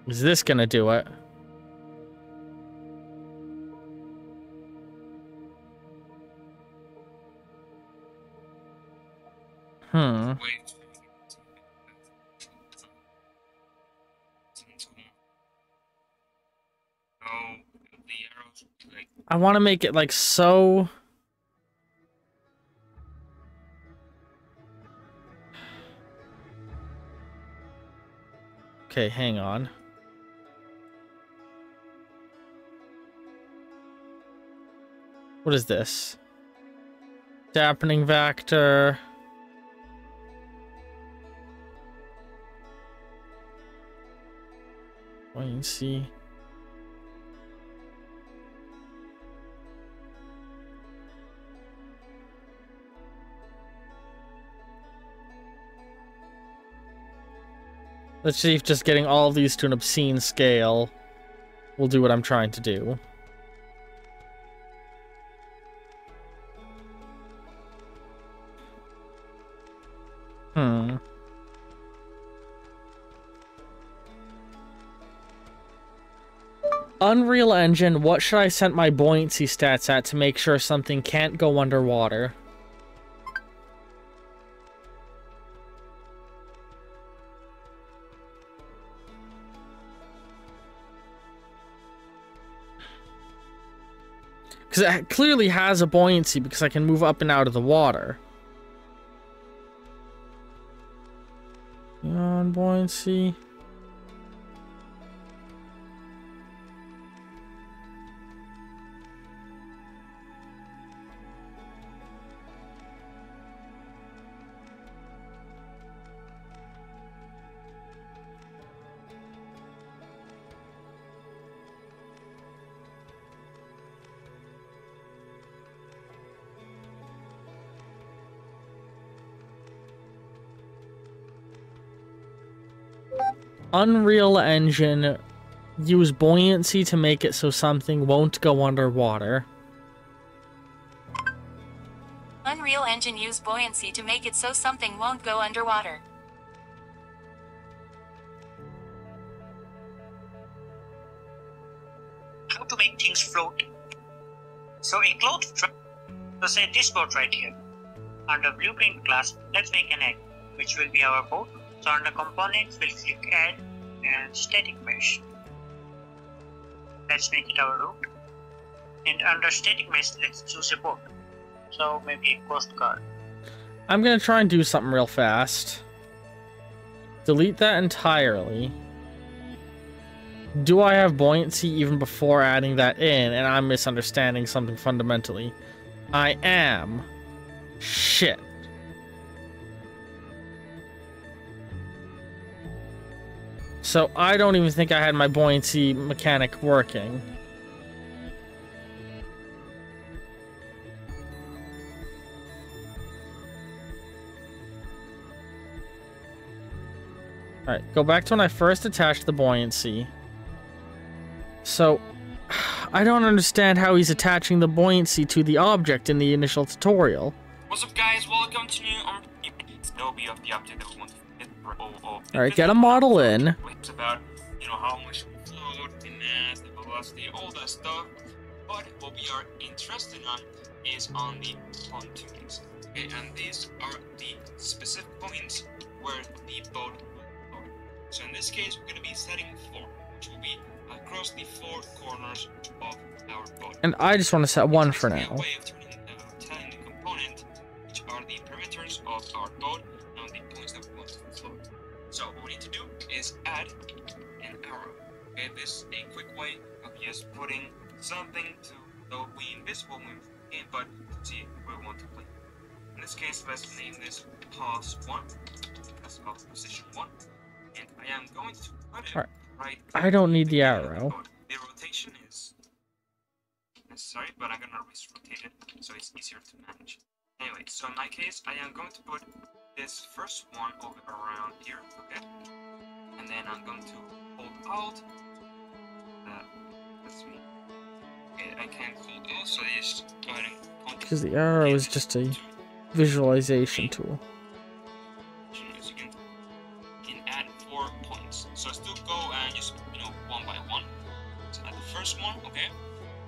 Is this gonna do it? Hmm. Wait. Oh, the arrows like I want to make it like so. Okay, hang on. What is this? Dampening vector. Buoyancy. Let's see if just getting all of these to an obscene scale will do what I'm trying to do. Hmm. Unreal Engine, what should I set my buoyancy stats at to make sure something can't go underwater? Because it clearly has a buoyancy because I can move up and out of the water. On buoyancy. Unreal Engine, use buoyancy to make it so something won't go underwater. Unreal Engine use buoyancy to make it so something won't go underwater. How to make things float. So in cloud structure, so say this boat right here. Under blueprint class, let's make an egg, which will be our boat. So under components, we'll click add and static mesh. Let's make it our root. And under static mesh, let's choose a boat. So maybe a coast guard. I'm gonna try and do something real fast. Delete that entirely. Do I have buoyancy even before adding that in? And I'm misunderstanding something fundamentally. I am. Shit. So I don't even think I had my buoyancy mechanic working. Alright, go back to when I first attached the buoyancy. So, I don't understand how he's attaching the buoyancy to the object in the initial tutorial. what's up, guys? Welcome to new Snowy of the object that we want to fit for Alright, get a model in. It's about, how much we float, the mass, the velocity, all that stuff. But what we are interested on is on the pontoons. Okay, and these are the specific points where the boat will float. So in this case, we're going to be setting 4, which will be across the 4 corners of our boat. And I just want to set 1 for A now. way of telling the component which are the perimeters of our boat and the points that we want to float. So what we need to do is add an arrow. Okay, this is a quick way of just putting something to be invisible when we game, but to see where we want to play. In this case, let's name this pause 1. That's called position 1. And I am going to put it right. I don't need the at arrow. boat. The rotation is necessary, but I'm gonna rotate it so it's easier to manage. Anyway, so in my case, I am going to put this first one over around here, okay? And then I'm going to hold Alt. That's me. Okay, I can hold Alt, so just go ahead and Because the arrow is just a visualization tool. As you can add 4 points. So still go and just, one by one. So at the first one, okay,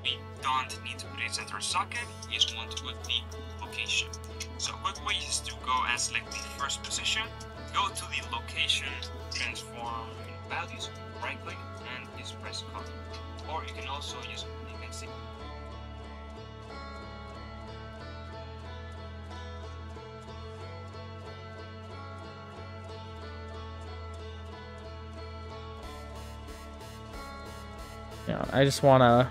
we don't need to put a center socket, we just want to put the location. So a quick way is to go and select the first position, go to the location, transform values, right click, and just press copy. Or you can also use, you can see. Yeah, I just wanna.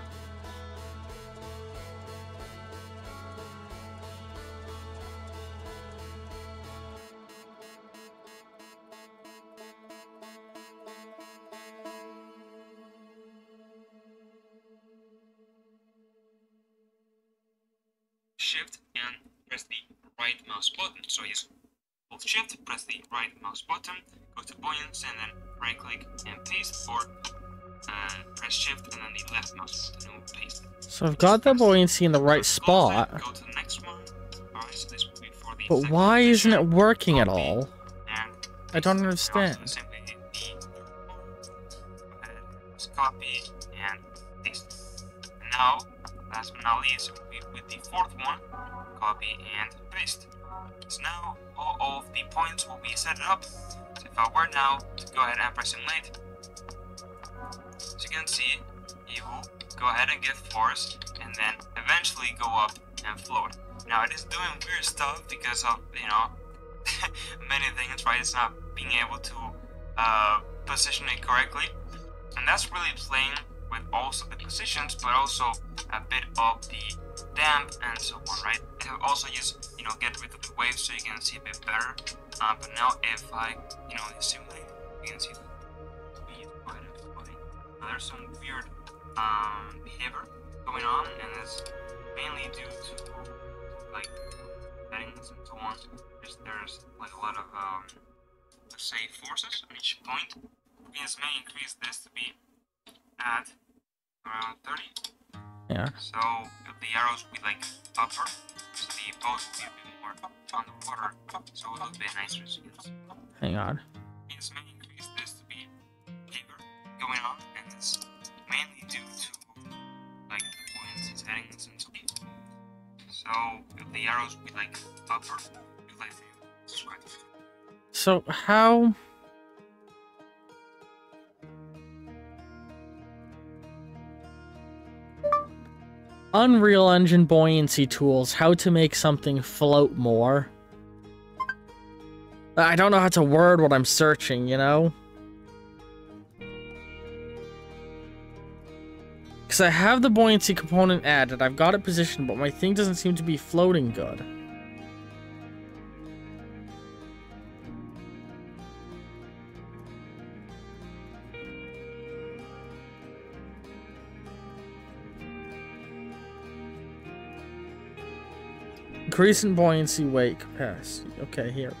Shift and press the right mouse button. So yes, hold Shift, press the right mouse button, go to buoyancy, and then right click and paste, or press Shift and then the left mouse button and paste. So I've got the buoyancy in the right spot. Go to the next one. Alright, so this will be for the But why isn't it working at all? I don't understand. Simply hit the copy and paste. And now, last but not least, with the fourth one, copy and paste. So now all of the points will be set up. So if I were now to go ahead and press simulate, as you can see, you will go ahead and get force and then eventually go up and float. Now it is doing weird stuff because of, you know, many things, right? It's not being able to position it correctly, and that's really playing with also the positions, but also a bit of the damp and so on, right? And also just, you know, get rid of the waves so you can see a bit better. But now if I, you know, simulate, you can see the speed quite floating. There's some weird behavior going on, and it's mainly due to like settings and so on. There's like a lot of let's say forces on each point. This may increase this to be at around 30. Yeah. So the arrows will be like upper, so the boat will be a bit more up on the water, so it will be a nicer skills. Hang on. This may increase this to be bigger going on, and it's mainly due to like the buoyancy settings and so on. So the arrows will be like upper, you'd like to subscribe. So how? Unreal Engine buoyancy tools, how to make something float more. I don't know how to word what I'm searching, you know? Because I have the buoyancy component added, I've got it positioned, but my thing doesn't seem to be floating good. Increase in buoyancy, weight, capacity. Okay, here.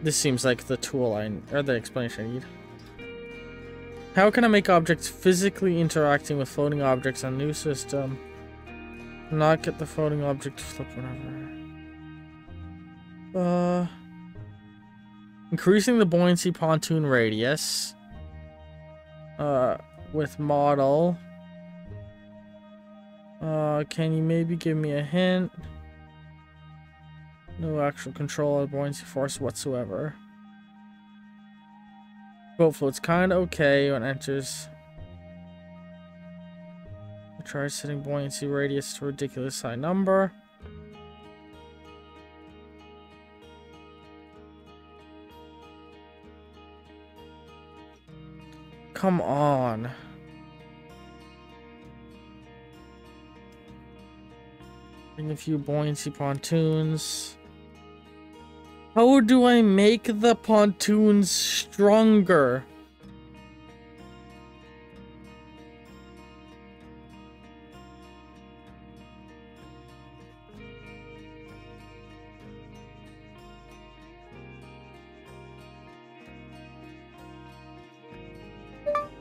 This seems like the tool or the explanation I need. How can I make objects physically interacting with floating objects on new system? Not get the floating object to flip whenever. Increasing the buoyancy pontoon radius. With model. Can you maybe give me a hint? No actual control of buoyancy force whatsoever. Boat floats kind of okay when it enters. Try setting buoyancy radius to a ridiculous high number. Come on. Bring a few buoyancy pontoons. How do I make the pontoons stronger?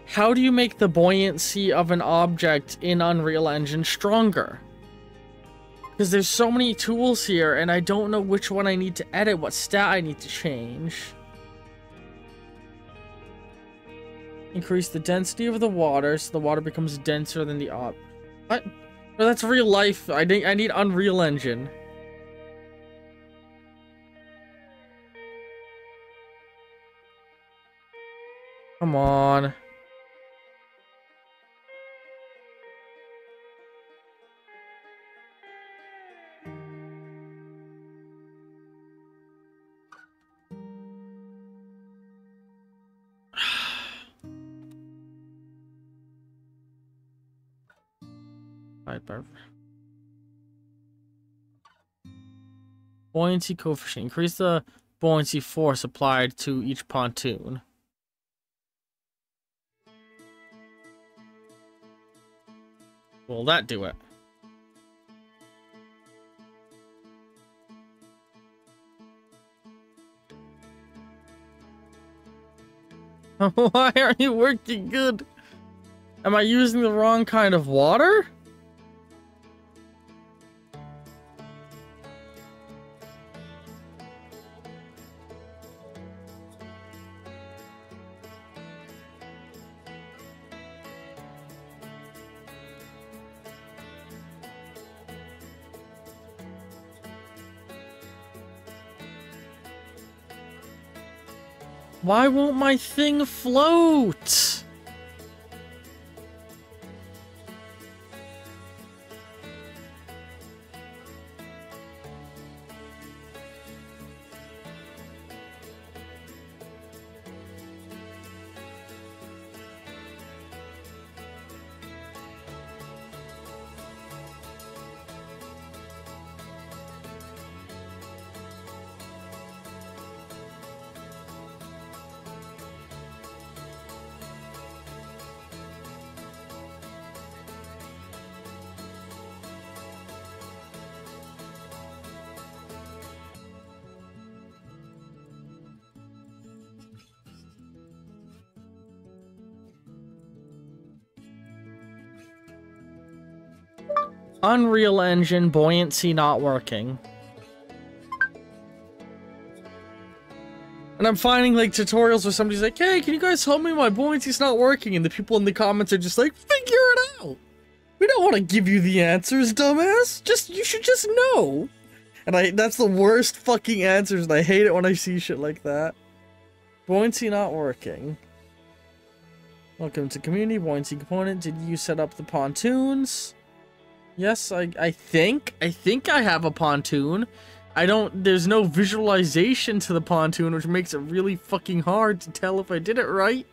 How do you make the buoyancy of an object in Unreal Engine stronger? Because there's so many tools here, and I don't know which one I need to edit, what stat I need to change. Increase the density of the water, so the water becomes denser than the What? No, that's real life. I need Unreal Engine. Come on. Buoyancy coefficient. Increase the buoyancy force applied to each pontoon. Will that do it? Why aren't you working good? Am I using the wrong kind of water? Why won't my thing float? Unreal Engine buoyancy not working. And I'm finding like tutorials where somebody's like, hey, can you guys help me? My buoyancy's not working. And the people in the comments are just like, figure it out. We don't want to give you the answers, dumbass. You should just know. And that's the worst fucking answers, and I hate it when I see shit like that. Buoyancy not working. Welcome to community buoyancy component. Did you set up the pontoons? Yes, I think I have a pontoon. There's no visualization to the pontoon, which makes it really fucking hard to tell if I did it right.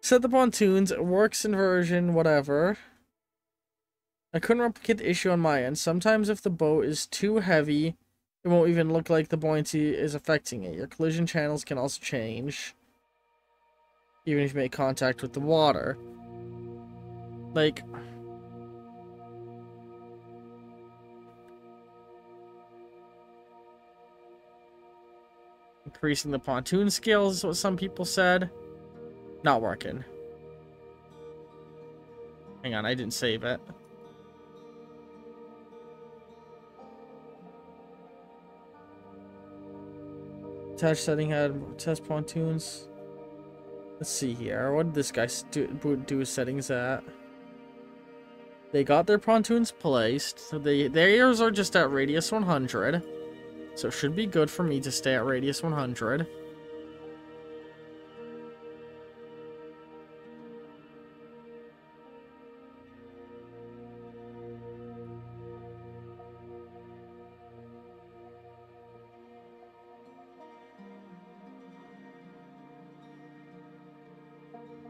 Set the pontoons, it works inversion, whatever. I couldn't replicate the issue on my end. Sometimes if the boat is too heavy, it won't even look like the buoyancy is affecting it. Your collision channels can also change, even if you make contact with the water. Like, increasing the pontoon scales is what some people said. Not working. Hang on, I didn't save it. Attach setting had test pontoons. Let's see here. What did this guy do his settings at? They got their pontoons placed. So theirs are just at radius 100. So it should be good for me to stay at radius 100.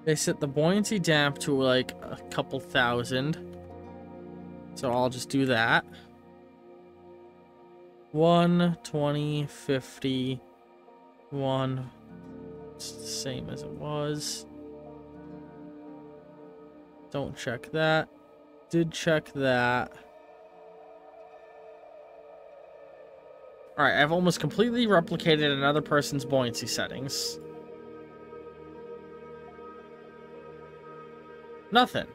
They set the buoyancy damp to like a couple thousand. So I'll just do that. 1, 20, 50, 1. It's the same as it was. Don't check that. Did check that. Alright, I've almost completely replicated another person's buoyancy settings. Nothing.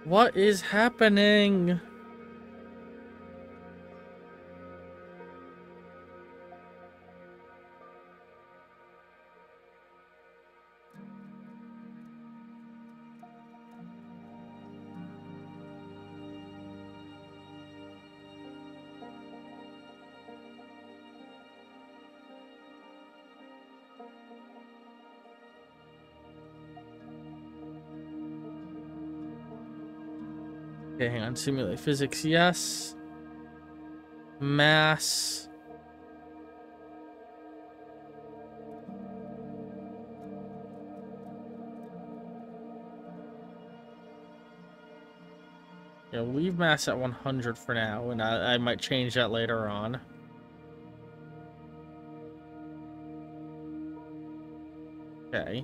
What is happening? Okay, hang on. Simulate physics, yes. Mass. Yeah, we'll leave mass at 100 for now, and I might change that later on. Okay.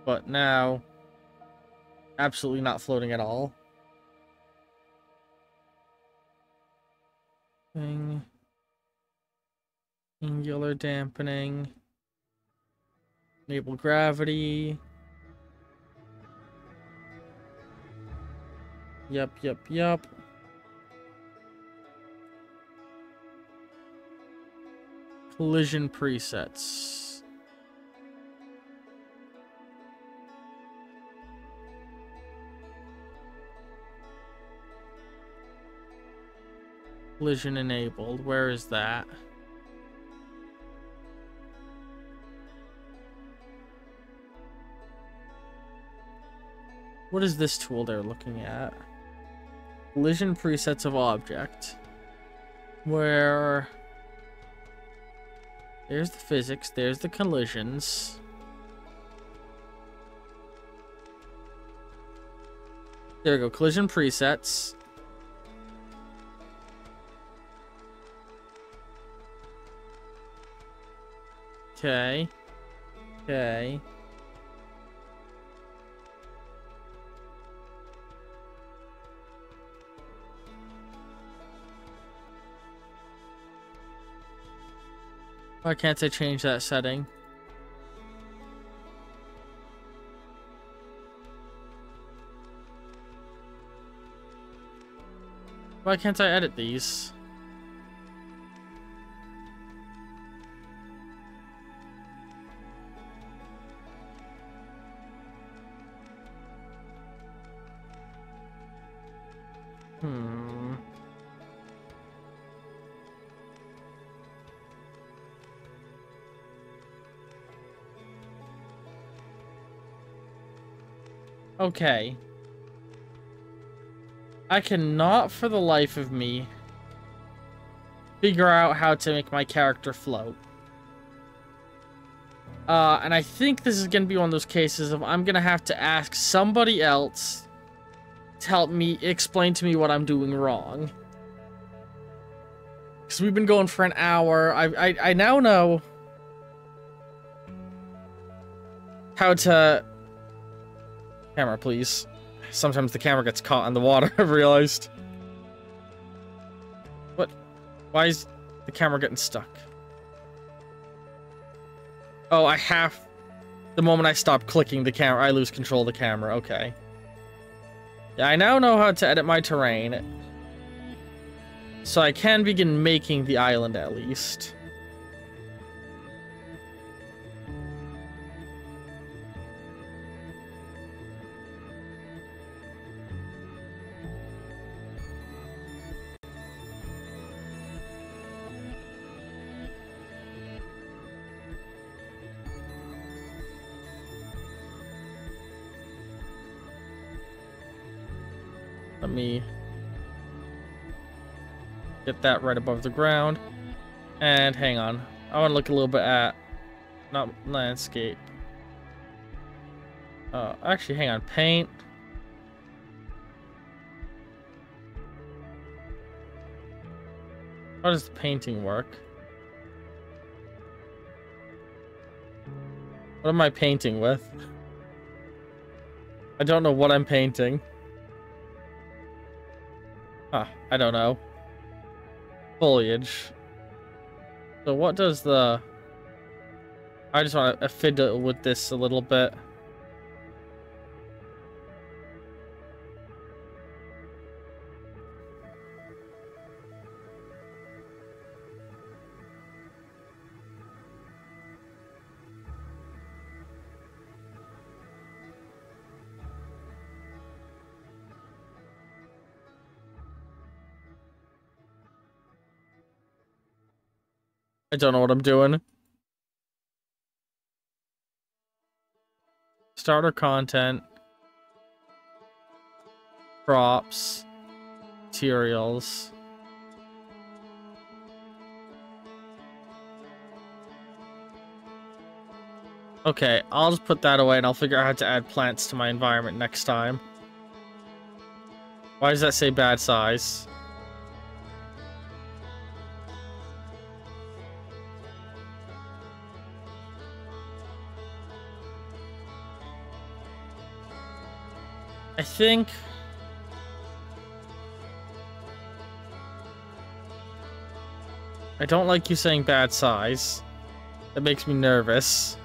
But now, absolutely not floating at all. Thing. Angular dampening. Enable gravity. Yep. Collision presets. Collision enabled. Where is that? What is this tool they're looking at? Collision presets of object. Where... There's the physics, there's the collisions. There we go, collision presets. Okay. Okay. Why can't I change that setting? Why can't I edit these? Okay. I cannot for the life of me figure out how to make my character float. And I think this is going to be one of those cases of I'm going to have to ask somebody else to help me explain to me what I'm doing wrong. Because we've been going for an hour. I now know how to... Camera, please. Sometimes the camera gets caught in the water, I've realized. What? Why is the camera getting stuck? Oh, I have... The moment I stop clicking the camera, I lose control of the camera. Okay. Yeah, I now know how to edit my terrain. So I can begin making the island at least. Let me get that right above the ground. And hang on. I want to look a little bit at... Not landscape. Actually, hang on. Paint. How does the painting work? What am I painting with? I don't know what I'm painting. Huh, I don't know. Foliage. So what does the... I just want to fiddle with this a little bit. I don't know what I'm doing. Starter content. Props. Materials. Okay, I'll just put that away and I'll figure out how to add plants to my environment next time. Why does that say bad size? I think... I don't like you saying bad size. That makes me nervous.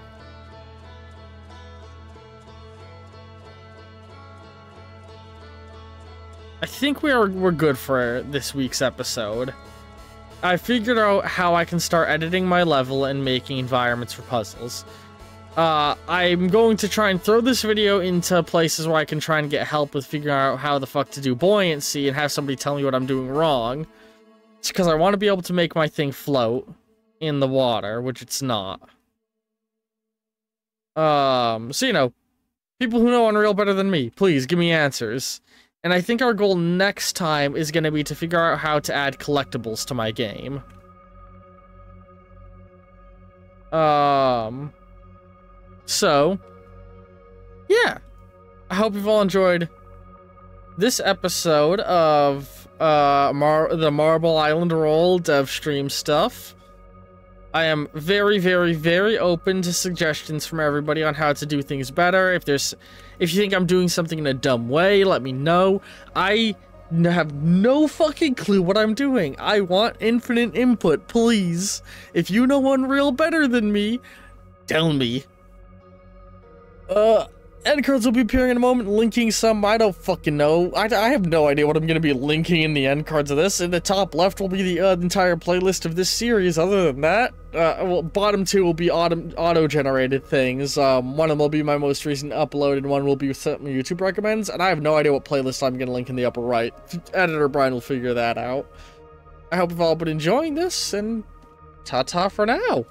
I think we're good for this week's episode. I figured out how I can start editing my level and making environments for puzzles. I'm going to try and throw this video into places where I can try and get help with figuring out how the fuck to do buoyancy and have somebody tell me what I'm doing wrong. It's because I want to be able to make my thing float in the water, which it's not. So, you know, people who know Unreal better than me, please give me answers. And I think our goal next time is going to be to figure out how to add collectibles to my game. So, yeah. I hope you've all enjoyed this episode of the Marble Island Roll dev stream stuff. I am very, very, very open to suggestions from everybody on how to do things better. If you think I'm doing something in a dumb way, let me know. I have no fucking clue what I'm doing. I want infinite input, please. If you know Unreal better than me, tell me. End cards will be appearing in a moment, linking some, I don't fucking know. I have no idea what I'm going to be linking in the end cards of this. In the top left will be the entire playlist of this series. Other than that, well, bottom two will be auto-generated things. One of them will be my most recent upload, and one will be something YouTube recommends, and I have no idea what playlist I'm going to link in the upper right. Editor Brian will figure that out. I hope you've all been enjoying this, and ta-ta for now.